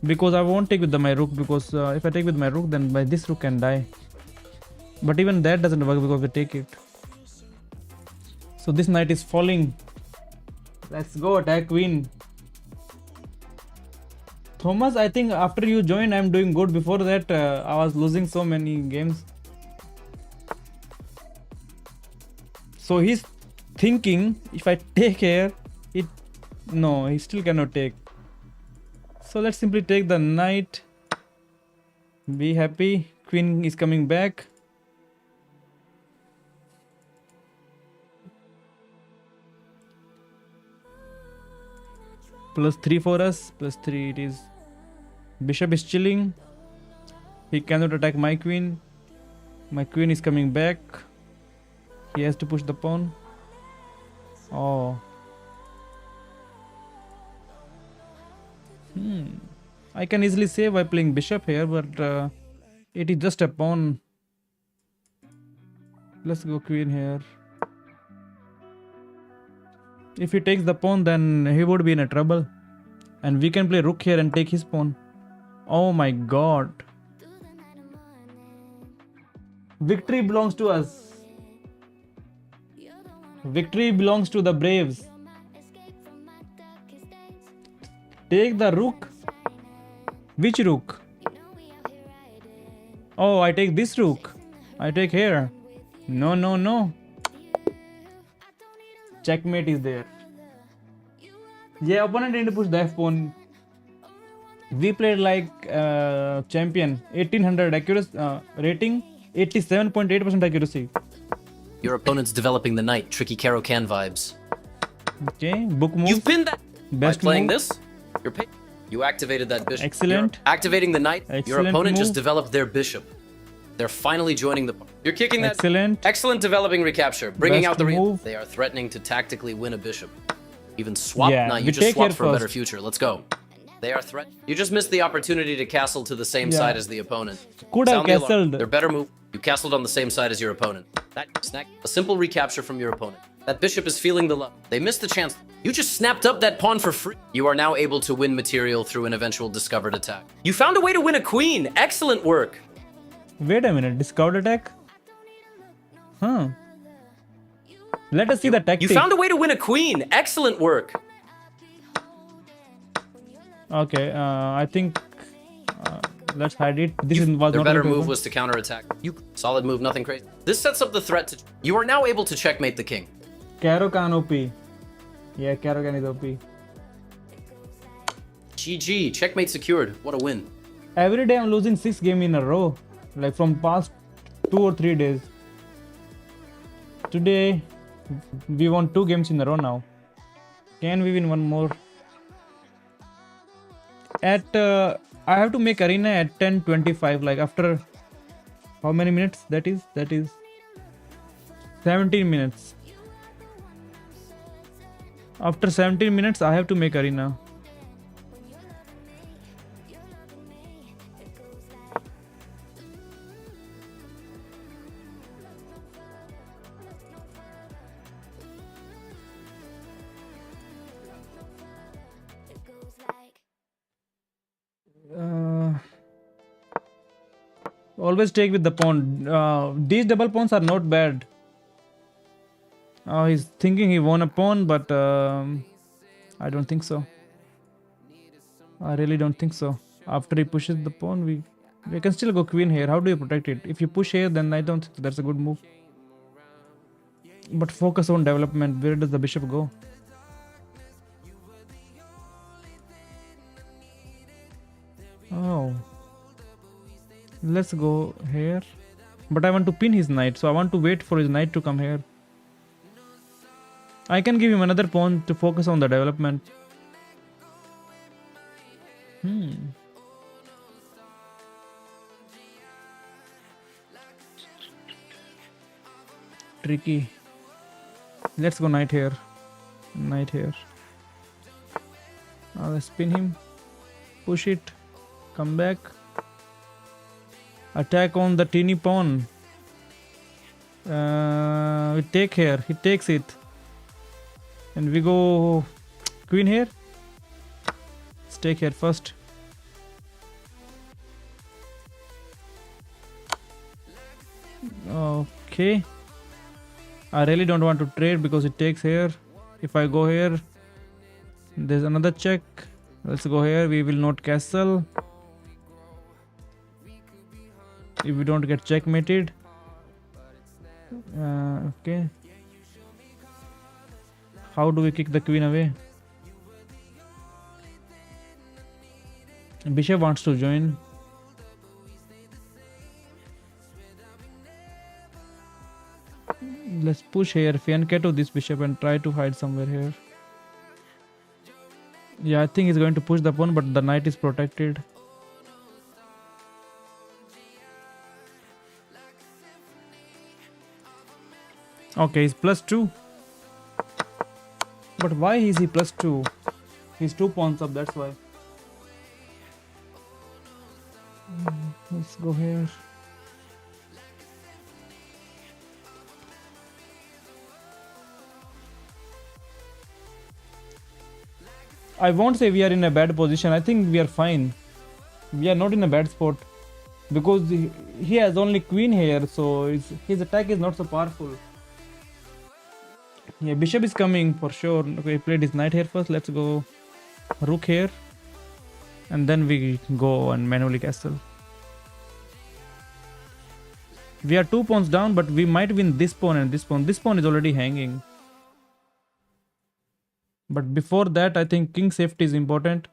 because I won't take with my rook, because if I take with my rook, then by this rook can die. But even that doesn't work because we take it. So this knight is falling. Let's go attack queen. Thomas, I think after you joined, I'm doing good. Before that, I was losing so many games. So he's thinking, if I take here, no, he still cannot take. So let's simply take the knight. Be happy. Queen is coming back. +3 for us. +3 it is. Bishop is chilling. He cannot attack my queen. My queen is coming back. He has to push the pawn. Oh. I can easily save by playing bishop here, but it is just a pawn. Let's go queen here. If he takes the pawn, then he would be in a trouble. And we can play rook here and take his pawn. Oh my god. Victory belongs to us. Victory belongs to the Braves. Take the rook. Which rook? Oh, I take this rook. I take here. No, no, no. Checkmate is there. Yeah, opponent didn't push the f pawn. We played like champion. 1800 accuracy rating, 87.8% accuracy. Your opponent's developing the knight. Tricky Caro-Kann vibes. Okay, book move. You've pinned that. Best By playing move. this, you activated that bishop. Excellent. You're activating the knight. Your Excellent opponent just move. developed their bishop. They're finally joining the. You're kicking that. Excellent. Excellent developing recapture. Bringing Best out the. move. They are threatening to tactically win a bishop. Even swap. Yeah, Nah, we you just take swapped here for a better first. future. Let's go. They are threat. You just missed the opportunity to castle to the same Yeah. side as the opponent. Could have Sound the alarm. castled. Their better move. You castled on the same side as your opponent. That snack. A simple recapture from your opponent. That bishop is feeling the love. They missed the chance. You just snapped up that pawn for free. You are now able to win material through an eventual discovered attack. You found a way to win a queen. Excellent work. Wait a minute. Discovered attack? Huh. Let us see the tactic. You found a way to win a queen. Excellent work. Okay, I think let's hide it. This was Their not better going to move happen. was to counterattack. Solid move, nothing crazy. This sets up the threat to. You are now able to checkmate the king. Caro-Kann OP. Yeah, Caro-Kann is OP. GG, checkmate secured. What a win. Every day I'm losing 6 games in a row. Like from past 2 or 3 days. Today we won 2 games in a row now. Can we win one more? At I have to make arena at 10:25. Like after how many minutes? That is 17 minutes. After 17 minutes, I have to make arena. Always take with the pawn. These double pawns are not bad. He's thinking he won a pawn, but I don't think so. I really don't think so. After he pushes the pawn, we can still go queen here. How do you protect it? If you push here, then I don't think that's a good move. But focus on development. Where does the bishop go? Oh. Let's go here. But I want to pin his knight, so I want to wait for his knight to come here. I can give him another pawn to focus on the development. Tricky. Let's go knight here. Knight here. Let's pin him. Push it. Come back. Attack on the teeny pawn. We take here. He takes it. And we go queen here. Let's take here first. Okay. I really don't want to trade because it takes here. If I go here, there's another check. Let's go here. We will not castle. If we don't get checkmated. Okay. How do we kick the queen away? Bishop wants to join. Let's push here. Fianchetto this bishop and try to hide somewhere here. Yeah, I think he's going to push the pawn, but the knight is protected. Okay, he's +2. But why is he +2? He's 2 pawns up, that's why. Let's go here. I won't say we are in a bad position. I think we are fine. We are not in a bad spot because he has only queen here, so his attack is not so powerful. Yeah, bishop is coming for sure. Okay, he played his knight here first. Let's go rook here, and then we go and manually castle. We are 2 pawns down, but we might win this pawn and this pawn. This pawn is already hanging. But before that, I think king safety is important.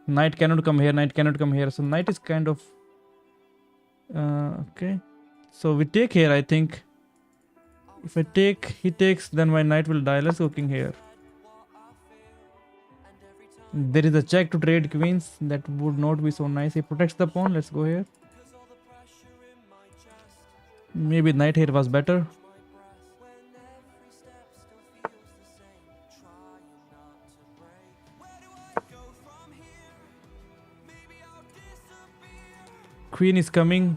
Knight cannot come here, knight cannot come here. So knight is kind of... okay. So we take here, I think. If I take, he takes, then my knight will die. Let's go king here. There is a check to trade queens. That would not be so nice. He protects the pawn. Let's go here. Maybe knight here was better. Queen is coming.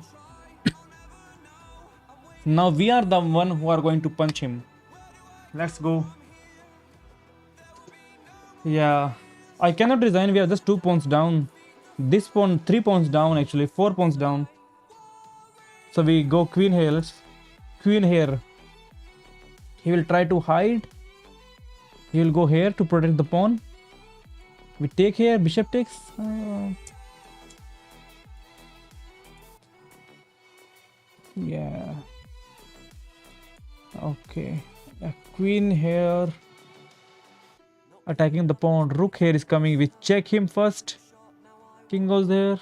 Now we are the one who are going to punch him. Let's go. Yeah, I cannot resign. We are just 2 pawns down. This pawn 3 pawns down, actually 4 pawns down. So we go queen here. Let's queen here. He will try to hide. He will go here to protect the pawn. We take here. Bishop takes. Yeah. Okay. A queen here. Attacking the pawn. Rook here is coming. We check him first. King goes there.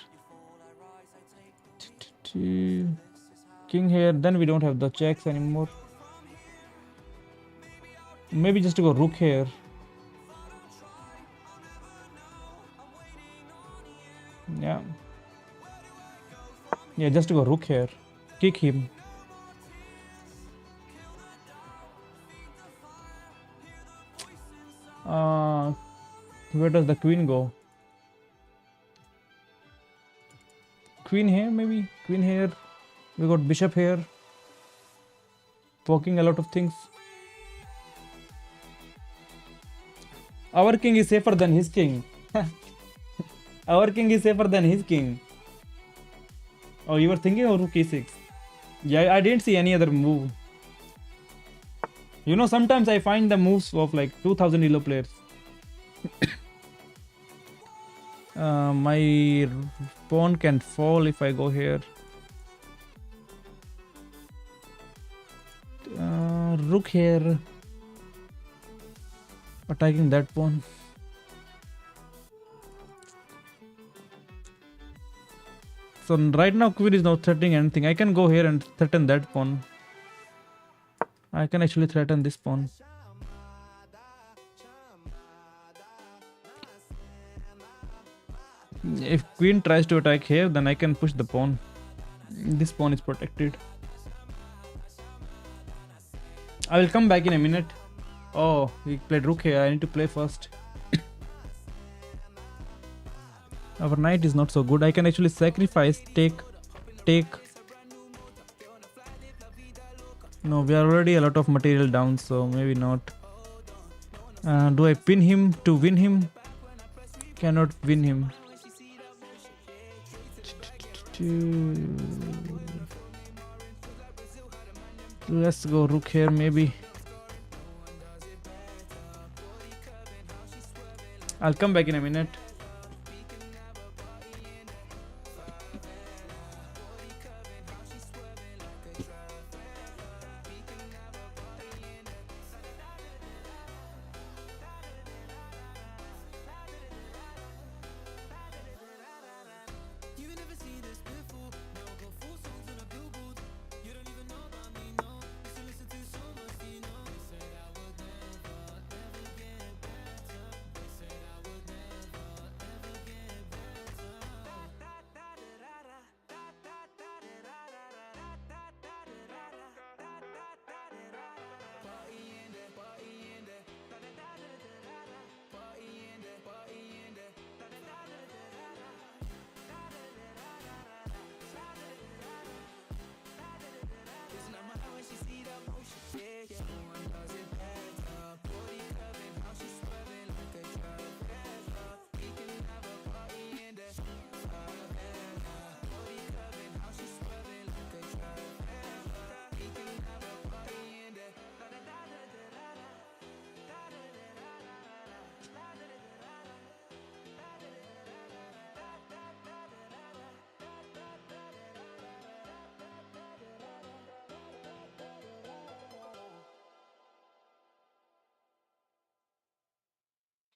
King here. Then we don't have the checks anymore. Maybe just to go rook here. Yeah. Yeah, just to go rook here. Kick him. Where does the queen go? Queen here, maybe? Queen here. We got bishop here. Poking a lot of things. Our king is safer than his king. Our king is safer than his king. Oh, you were thinking of rook e6. Yeah, I didn't see any other move. You know, sometimes I find the moves of like 2000 Elo players. My pawn can fall if I go here. Rook here. Attacking that pawn. So right now queen is not threatening anything. I can go here and threaten that pawn. I can actually threaten this pawn. If queen tries to attack here, then I can push the pawn. This pawn is protected. I will come back in a minute. Oh, he played rook here. I need to play first. Our knight is not so good. I can actually sacrifice, take. No, we are already a lot of material down, so maybe not. Do I pin him to win him? Cannot win him. Let's go rook here maybe. I'll come back in a minute.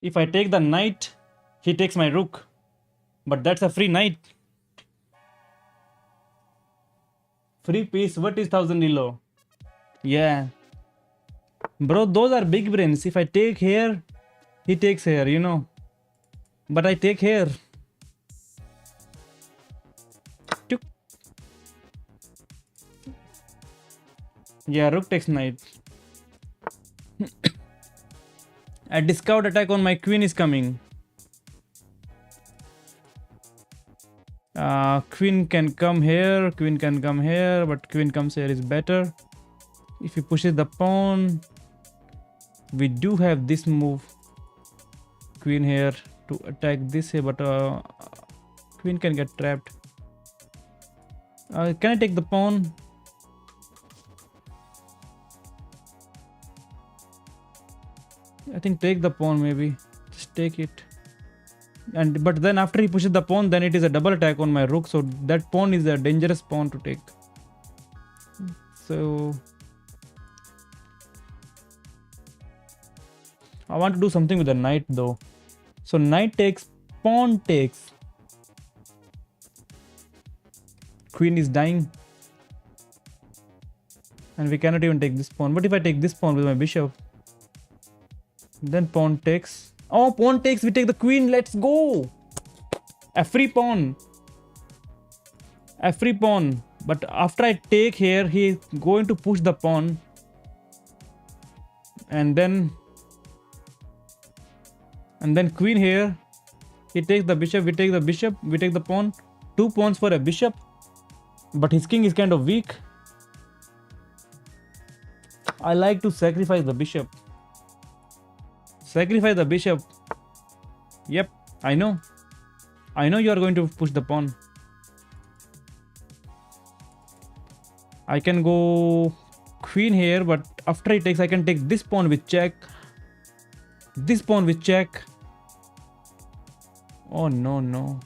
If I take the knight, he takes my rook. But that's a free knight. Free piece, what is 1000 elo? Yeah. Bro, those are big brains. If I take here, he takes here, you know. But I take here. Tuk. Yeah, rook takes knight. A discount attack on my queen is coming. Queen can come here, queen can come here, but queen comes here is better. If he pushes the pawn, we do have this move. Queen here to attack this here, but queen can get trapped. Can I take the pawn? I think take the pawn maybe. Just take it. And but then after he pushes the pawn, then it is a double attack on my rook. So that pawn is a dangerous pawn to take. So I want to do something with the knight though. So knight takes, pawn takes. Queen is dying. And we cannot even take this pawn. But if I take this pawn with my bishop, then pawn takes. Oh, pawn takes, we take the queen. Let's go. A free pawn. A free pawn. But after I take here, he is going to push the pawn. And then queen here. He takes the bishop. We take the bishop. We take the pawn. 2 pawns for a bishop. But his king is kind of weak. I like to sacrifice the bishop. Sacrifice the bishop. Yep, I know. I know you are going to push the pawn. I can go queen here, but after he takes, I can take this pawn with check. This pawn with check. Oh no, no.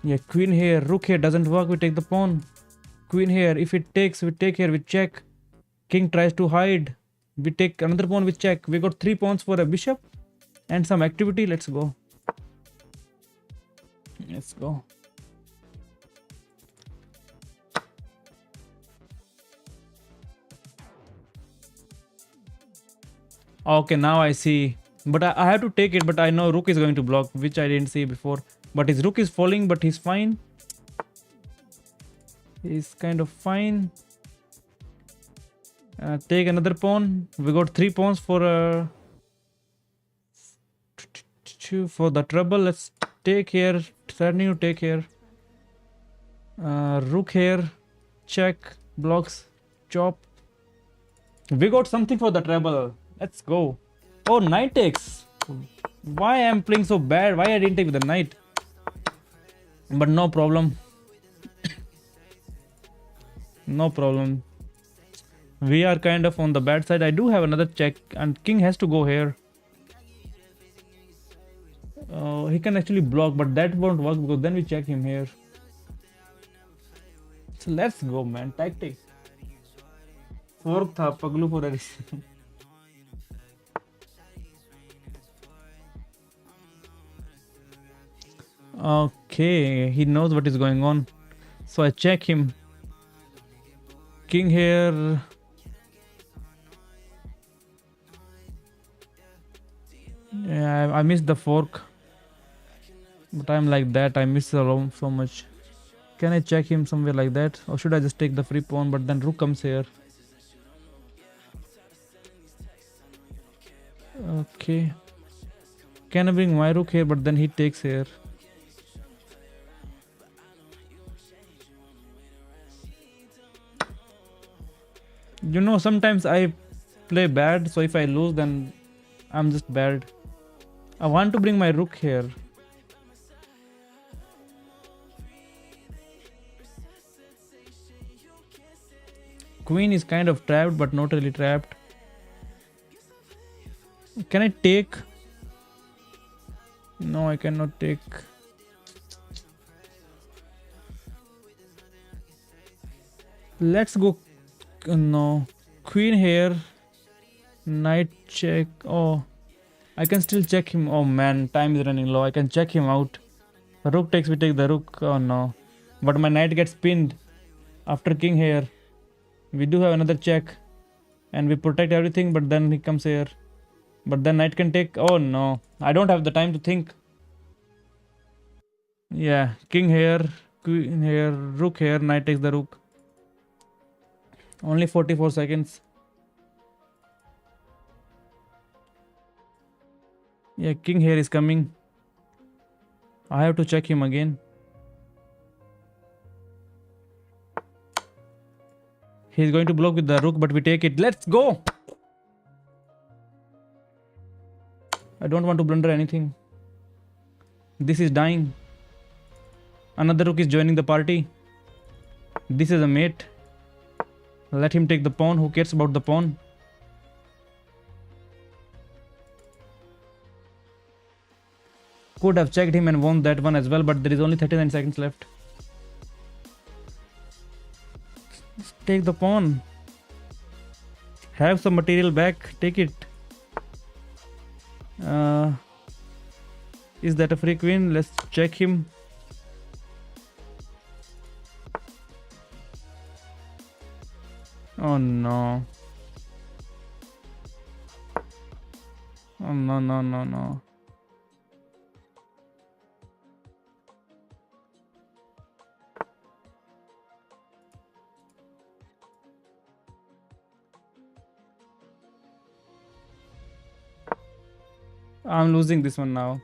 Yeah, queen here, rook here doesn't work. We take the pawn. Queen here. If it takes, we take here with check. King tries to hide. We take another pawn with check. We got 3 pawns for a bishop and some activity. Let's go. Let's go. Okay, now I see. But I have to take it, but I know rook is going to block, which I didn't see before. But his rook is falling, but he's fine. He's kind of fine. Take another pawn. We got 3 pawns for the trouble. Let's take here. Starting to take here. Rook here. Check. Blocks. Chop. We got something for the treble. Let's go. Oh, knight takes. Why I am playing so bad? Why I didn't take with the knight? But no problem. No problem. We are kind of on the bad side. I do have another check, and king has to go here. He can actually block, but that won't work because then we check him here. So let's go, man. Tactics. Fork tha paglu for a reason. Okay, he knows what is going on. So I check him. King here. Yeah, I missed the fork. But I'm like that. I miss the roam so much. Can I check him somewhere like that? Or should I just take the free pawn? But then rook comes here. Okay. Can I bring my rook here? But then he takes here. You know, sometimes I play bad. So if I lose, then I'm just bad. I want to bring my rook here. Queen is kind of trapped, but not really trapped. Can I take? No, I cannot take. Let's go. No. Queen here. Knight check. Oh. I can still check him. Oh man, time is running low. I can check him out. Rook takes, we take the rook. Oh no. But my knight gets pinned after king here. We do have another check. And we protect everything, but then he comes here. But then knight can take. Oh no. I don't have the time to think. Yeah, king here, queen here, rook here, knight takes the rook. Only 44 seconds. Yeah, king here is coming. I have to check him again. He's going to block with the rook, but we take it. Let's go! I don't want to blunder anything. This is dying. Another rook is joining the party. This is a mate. Let him take the pawn. Who cares about the pawn? Could have checked him and won that one as well, but there is only 39 seconds left. Take the pawn. Have some material back. Take it. Is that a free queen? Let's check him. Oh no. Oh no, no, no, no. I'm losing this one now.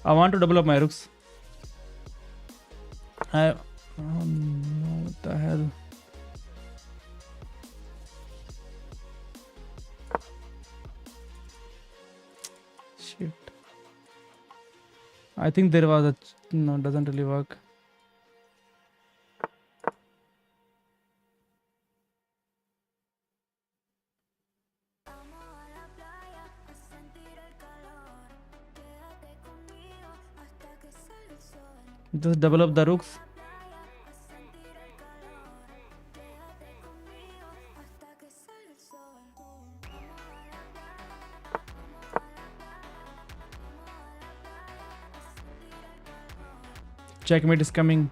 I want to double up my rooks. Oh no, what the hell? Shit. I think there was a... No, it doesn't really work. Just double up the rooks. Checkmate is coming.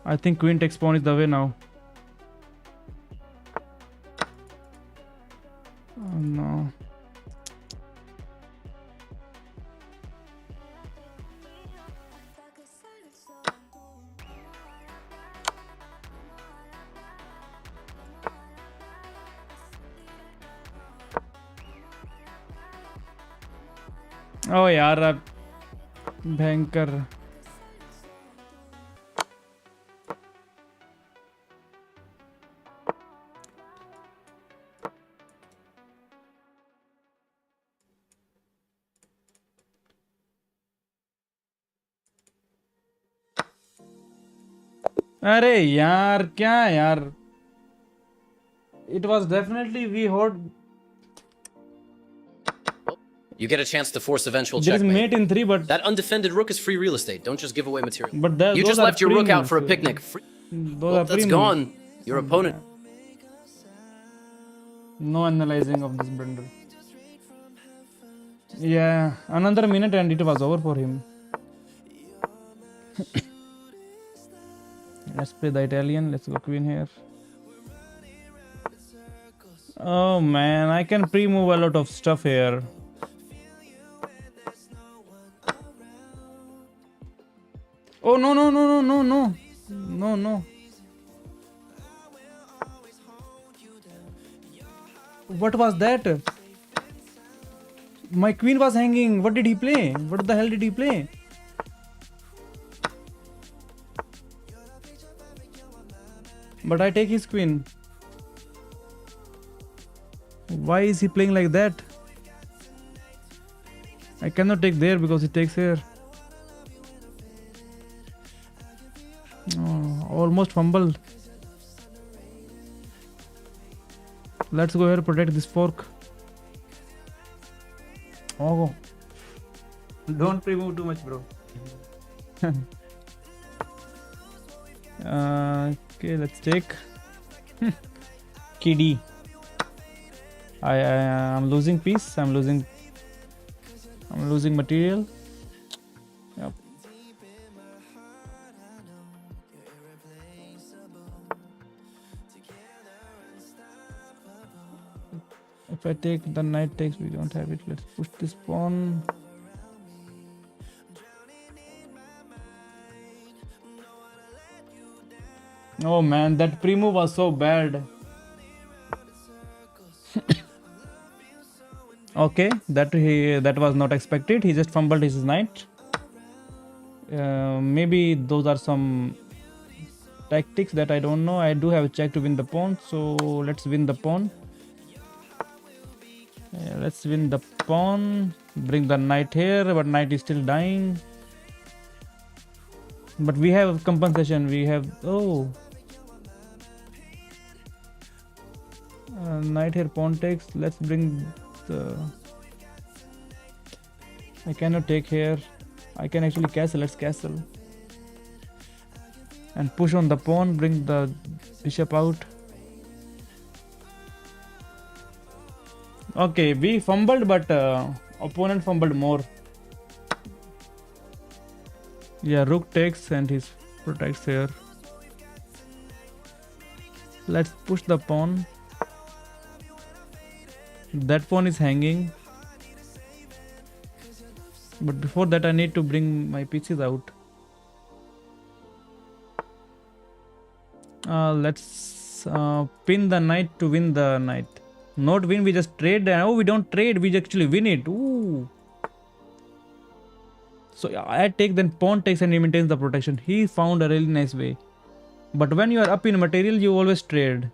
I think queen takes pawn is the way now. Oh no. ओ यार अब भयंकर. अरे यार क्या यार. It was definitely we heard. You get a chance to force eventual There is checkmate. mate in 3, but That undefended rook is free real estate. Don't just give away material. but that, You those just are left your rook out for a pre-moves. picnic. Those Well, are that's pre-moves. gone. Your opponent. No analyzing of this blunder. Yeah, another minute and it was over for him. Let's play the Italian. Let's go queen here. Oh man, I can pre-move a lot of stuff here. Oh no no no no no no no no. What was that? My queen was hanging. What did he play? What the hell did he play? But I take his queen. Why is he playing like that? I cannot take there because he takes here. Oh, almost fumbled. Let's go here, protect this fork. Oh, don't pre-move too much, bro. Okay, let's take KD. I'm losing piece. I'm losing material. Yep. If I take the knight takes, we don't have it. Let's push this pawn. Oh man, that pre-move was so bad. Okay, that was not expected. He just fumbled his knight. Maybe those are some tactics that I don't know. I do have a check to win the pawn, so let's win the pawn. Yeah, let's win the pawn. Bring the knight here, but knight is still dying. But we have compensation. We have knight here, pawn takes. Let's bring the. I cannot take here. I can actually castle. Let's castle and push on the pawn. Bring the bishop out. Okay, we fumbled, but opponent fumbled more. Yeah, rook takes and he protects here. Let's push the pawn. That pawn is hanging. But before that, I need to bring my pieces out. Let's pin the knight to win the knight. Not win, we just trade. Oh, we don't trade, we actually win it. Ooh. So I take, then pawn takes and he maintains the protection. He found a really nice way. But when you are up in material, you always trade.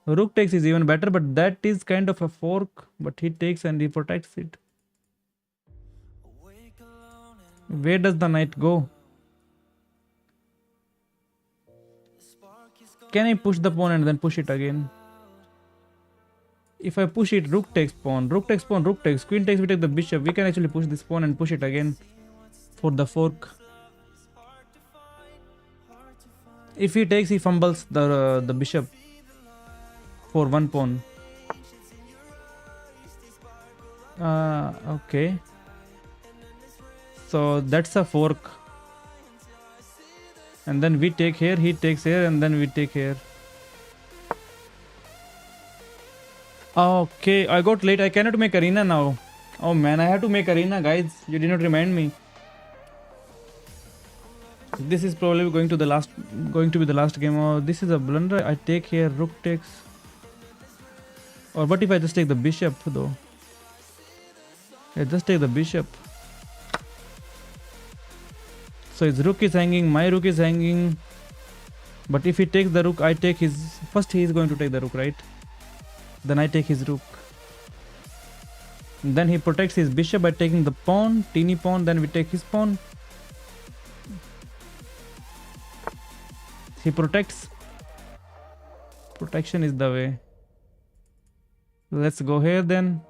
Rook takes is even better, but that is kind of a fork. But he takes and he protects it. Where does the knight go? Can I push the pawn and then push it again? If I push it, rook takes pawn, rook takes pawn, rook takes, queen takes, we take the bishop. We can actually push this pawn and push it again for the fork. If he takes, he fumbles the bishop for one pawn. Okay. So that's a fork. And then we take here, he takes here, and then we take here. Okay, I got late. I cannot make arena now. Oh man, I have to make arena, guys. You did not remind me. This is probably going to be the last game. Oh, this is a blunder. I take here, rook takes. Or what if I just take the bishop though? Yeah, just take the bishop. So his rook is hanging, my rook is hanging. But if he takes the rook, I take his... First he is going to take the rook, right? Then I take his rook. Then he protects his bishop by taking the pawn, teeny pawn, then we take his pawn. He protects. Protection is the way. Let's go here then.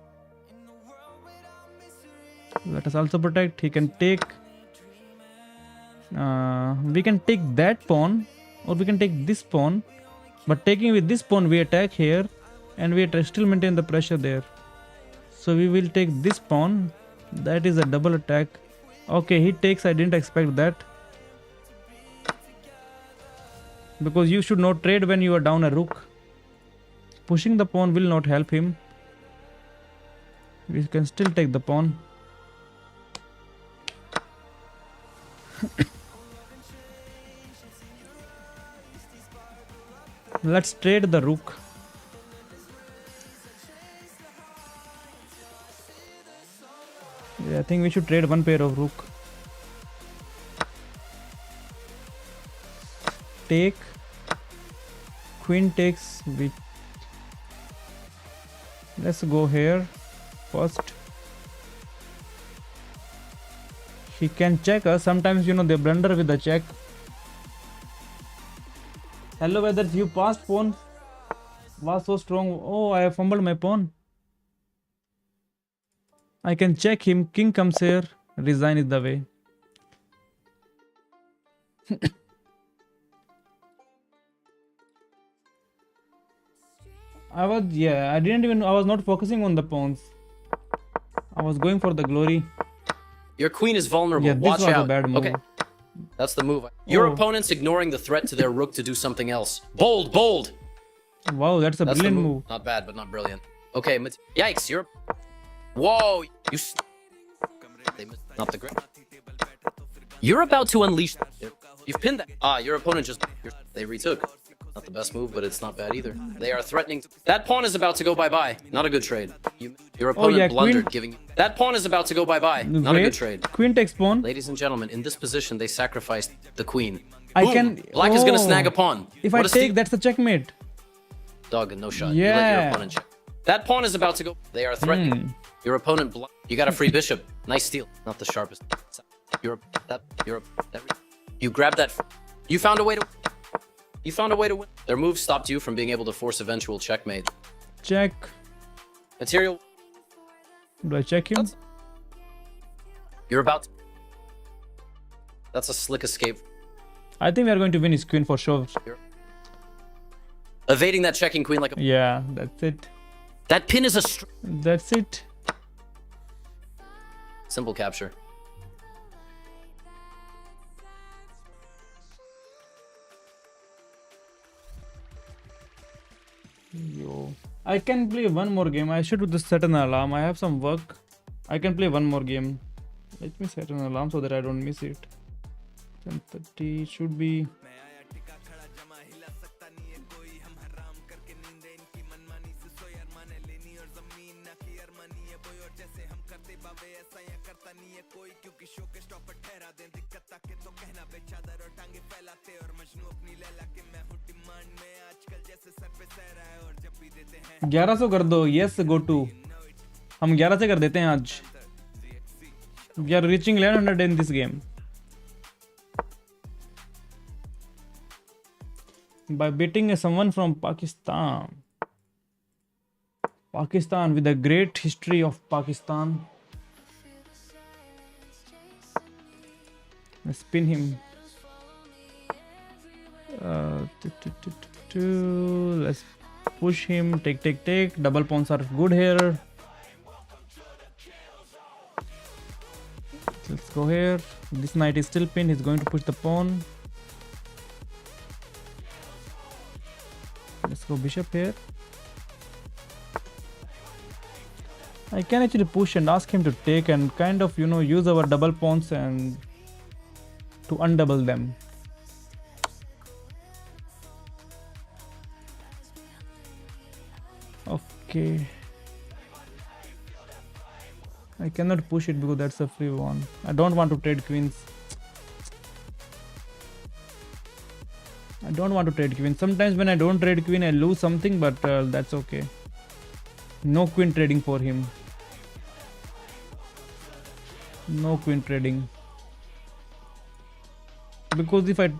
Let us also protect. He can take... we can take that pawn, or we can take this pawn. But taking with this pawn, we attack here, and we still maintain the pressure there. So we will take this pawn. That is a double attack. Okay, he takes. I didn't expect that. Because you should not trade when you are down a rook. Pushing the pawn will not help him. We can still take the pawn. Let's trade the rook. Yeah, I think we should trade one pair of rook. Take. Queen takes. Let's go here first. He can check us. Sometimes, you know, they blunder with the check. Hello, whether you passed pawn was so strong. Oh, I have fumbled my pawn. I can check him. King comes here. Resign is the way. I was not focusing on the pawns. I was going for the glory. Your queen is vulnerable. Yeah, this Watch was a out. bad move. Okay. That's the move. Your Oh. opponent's ignoring the threat to their rook to do something else. Bold, bold. Wow, that's a That's the brilliant move. move. Not bad, but not brilliant. Okay, yikes, you're... Whoa, you... Not the grip. You're about to unleash... You've pinned that. Ah, your opponent just... They retook. Not the best move, but it's not bad either. They are threatening... That pawn is about to go bye-bye. Not a good trade. Your opponent yeah, blundered, queen- giving... That pawn is about to go bye-bye. Not a Wait, good trade. Queen takes pawn. Ladies and gentlemen, in this position, they sacrificed the queen. I Boom! can... Black is gonna Oh. snag a pawn. If What I a steal. take, that's a checkmate. Dog, no shot. You let your Yeah. opponent check. That pawn is about to go. They are threatening. Your opponent. You got a free bishop. Nice steal. Not the sharpest. You grabbed that. You found a way to. You found a way to win. Their move stopped you from being able to force eventual checkmate. Check. Material. Do I check him? You're about. That's a slick escape. I think we are going to win his queen for sure. Evading that checking queen like a. Yeah, that's it. That pin is a That's it. simple capture. Yo. I can play one more game. I should just set an alarm. I have some work. I can play one more game. Let me set an alarm so that I don't miss it. 10:30 should be. $1100 1100 कर दो. Yes, go to. हम 11 से कर देते हैं आज. We are reaching 1100 in this game. By beating someone from Pakistan. Pakistan with a great history of Pakistan. Let's spin him. Let's push him. Take. Double pawns are good here. Let's go here. This knight is still pinned. He's going to push the pawn. Let's go bishop here. I can actually push and ask him to take and kind of, you know, use our double pawns and to undouble them. Okay. I cannot push it because that's a free one. I don't want to trade queens. I don't want to trade queen. Sometimes when I don't trade queen, I lose something, but that's okay. No queen trading for him. No queen trading. Because if I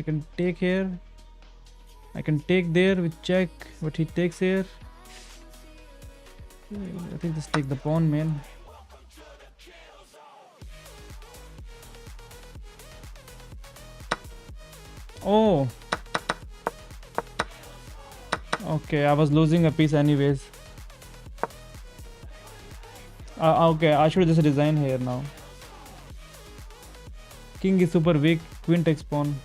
can take here, I can take there with check, but he takes here. I think just take the pawn, man. Oh. Okay, I was losing a piece anyways. Okay, I should just resign here now. King is super weak. Queen takes pawn.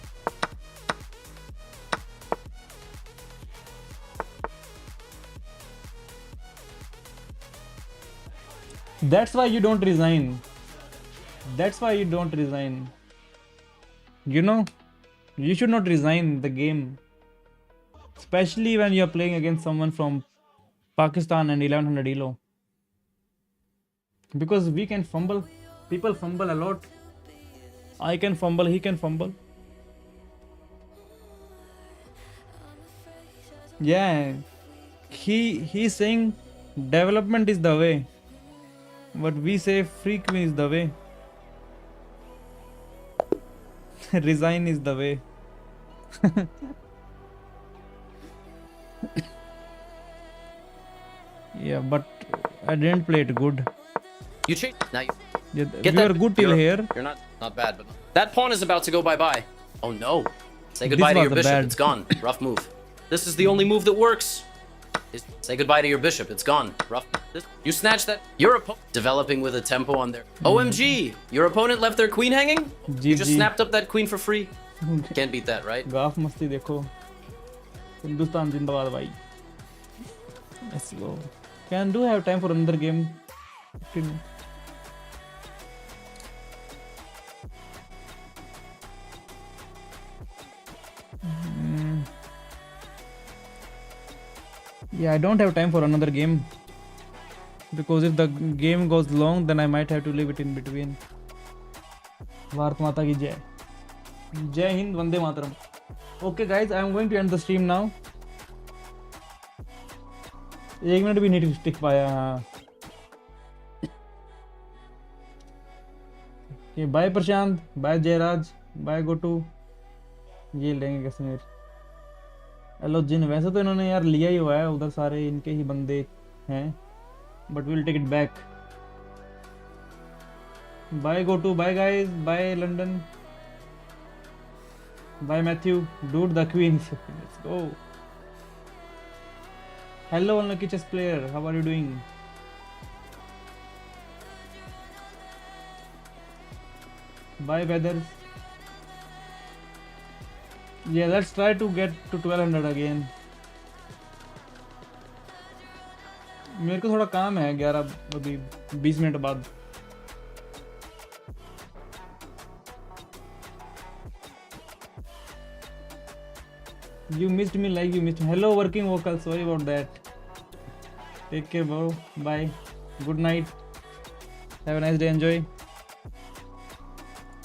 That's why you don't resign. That's why you don't resign. You know, you should not resign the game. Especially when you're playing against someone from Pakistan and 1100 ELO. Because we can fumble. People fumble a lot. I can fumble, he can fumble. Yeah. He's saying development is the way. But we say free queen is the way. Resign is the way. Yeah, but I didn't play it good. You changed. Now you Yeah, get we that. were good till here. You're not bad, but that pawn is about to go bye-bye. Oh no. Say goodbye to was your the bishop. bad. It's gone. Rough move. This is the only move that works. Say goodbye to your bishop. It's gone. Rough. You snatched that. Your opponent developing with a tempo on their. OMG! Your opponent left their queen hanging? You just GG. snapped up that queen for free? Can't beat that, right? गाफ मस्ती देखो. हिंदुस्तान जिंदाबाद भाई. Let's go. Can do have time for another game. Yeah, I don't have time for another game. Because if the game goes long, then I might have to leave it in between. Bharat Mata ki jai. Jai Hind, Vande Mataram. Okay guys, I am going to end the stream now. 1 minute भी नहीं टिक पाया. हाँ. Bye प्रशांत, bye Jayraj, bye gotu. ये लेंगे Kashmir. Hello जिन. वैसे तो इन्होंने यार लिया ही हुआ है, उधर सारे इनके ही बंदे हैं, but will take it back. Bye गोटू, bye guys, bye London, bye Matthew. Dude the queen. Let's go. Hello, unlucky chess player. How are you doing? Bye, Weathers. Yeah, let's try to get to 1200 again. मेरे को थोड़ा काम है 11 अभी 20 minute बाद. You missed me like you missed me. Hello, working vocal. Sorry about that. Take care, bro. Bye. Good night. Have a nice day. Enjoy.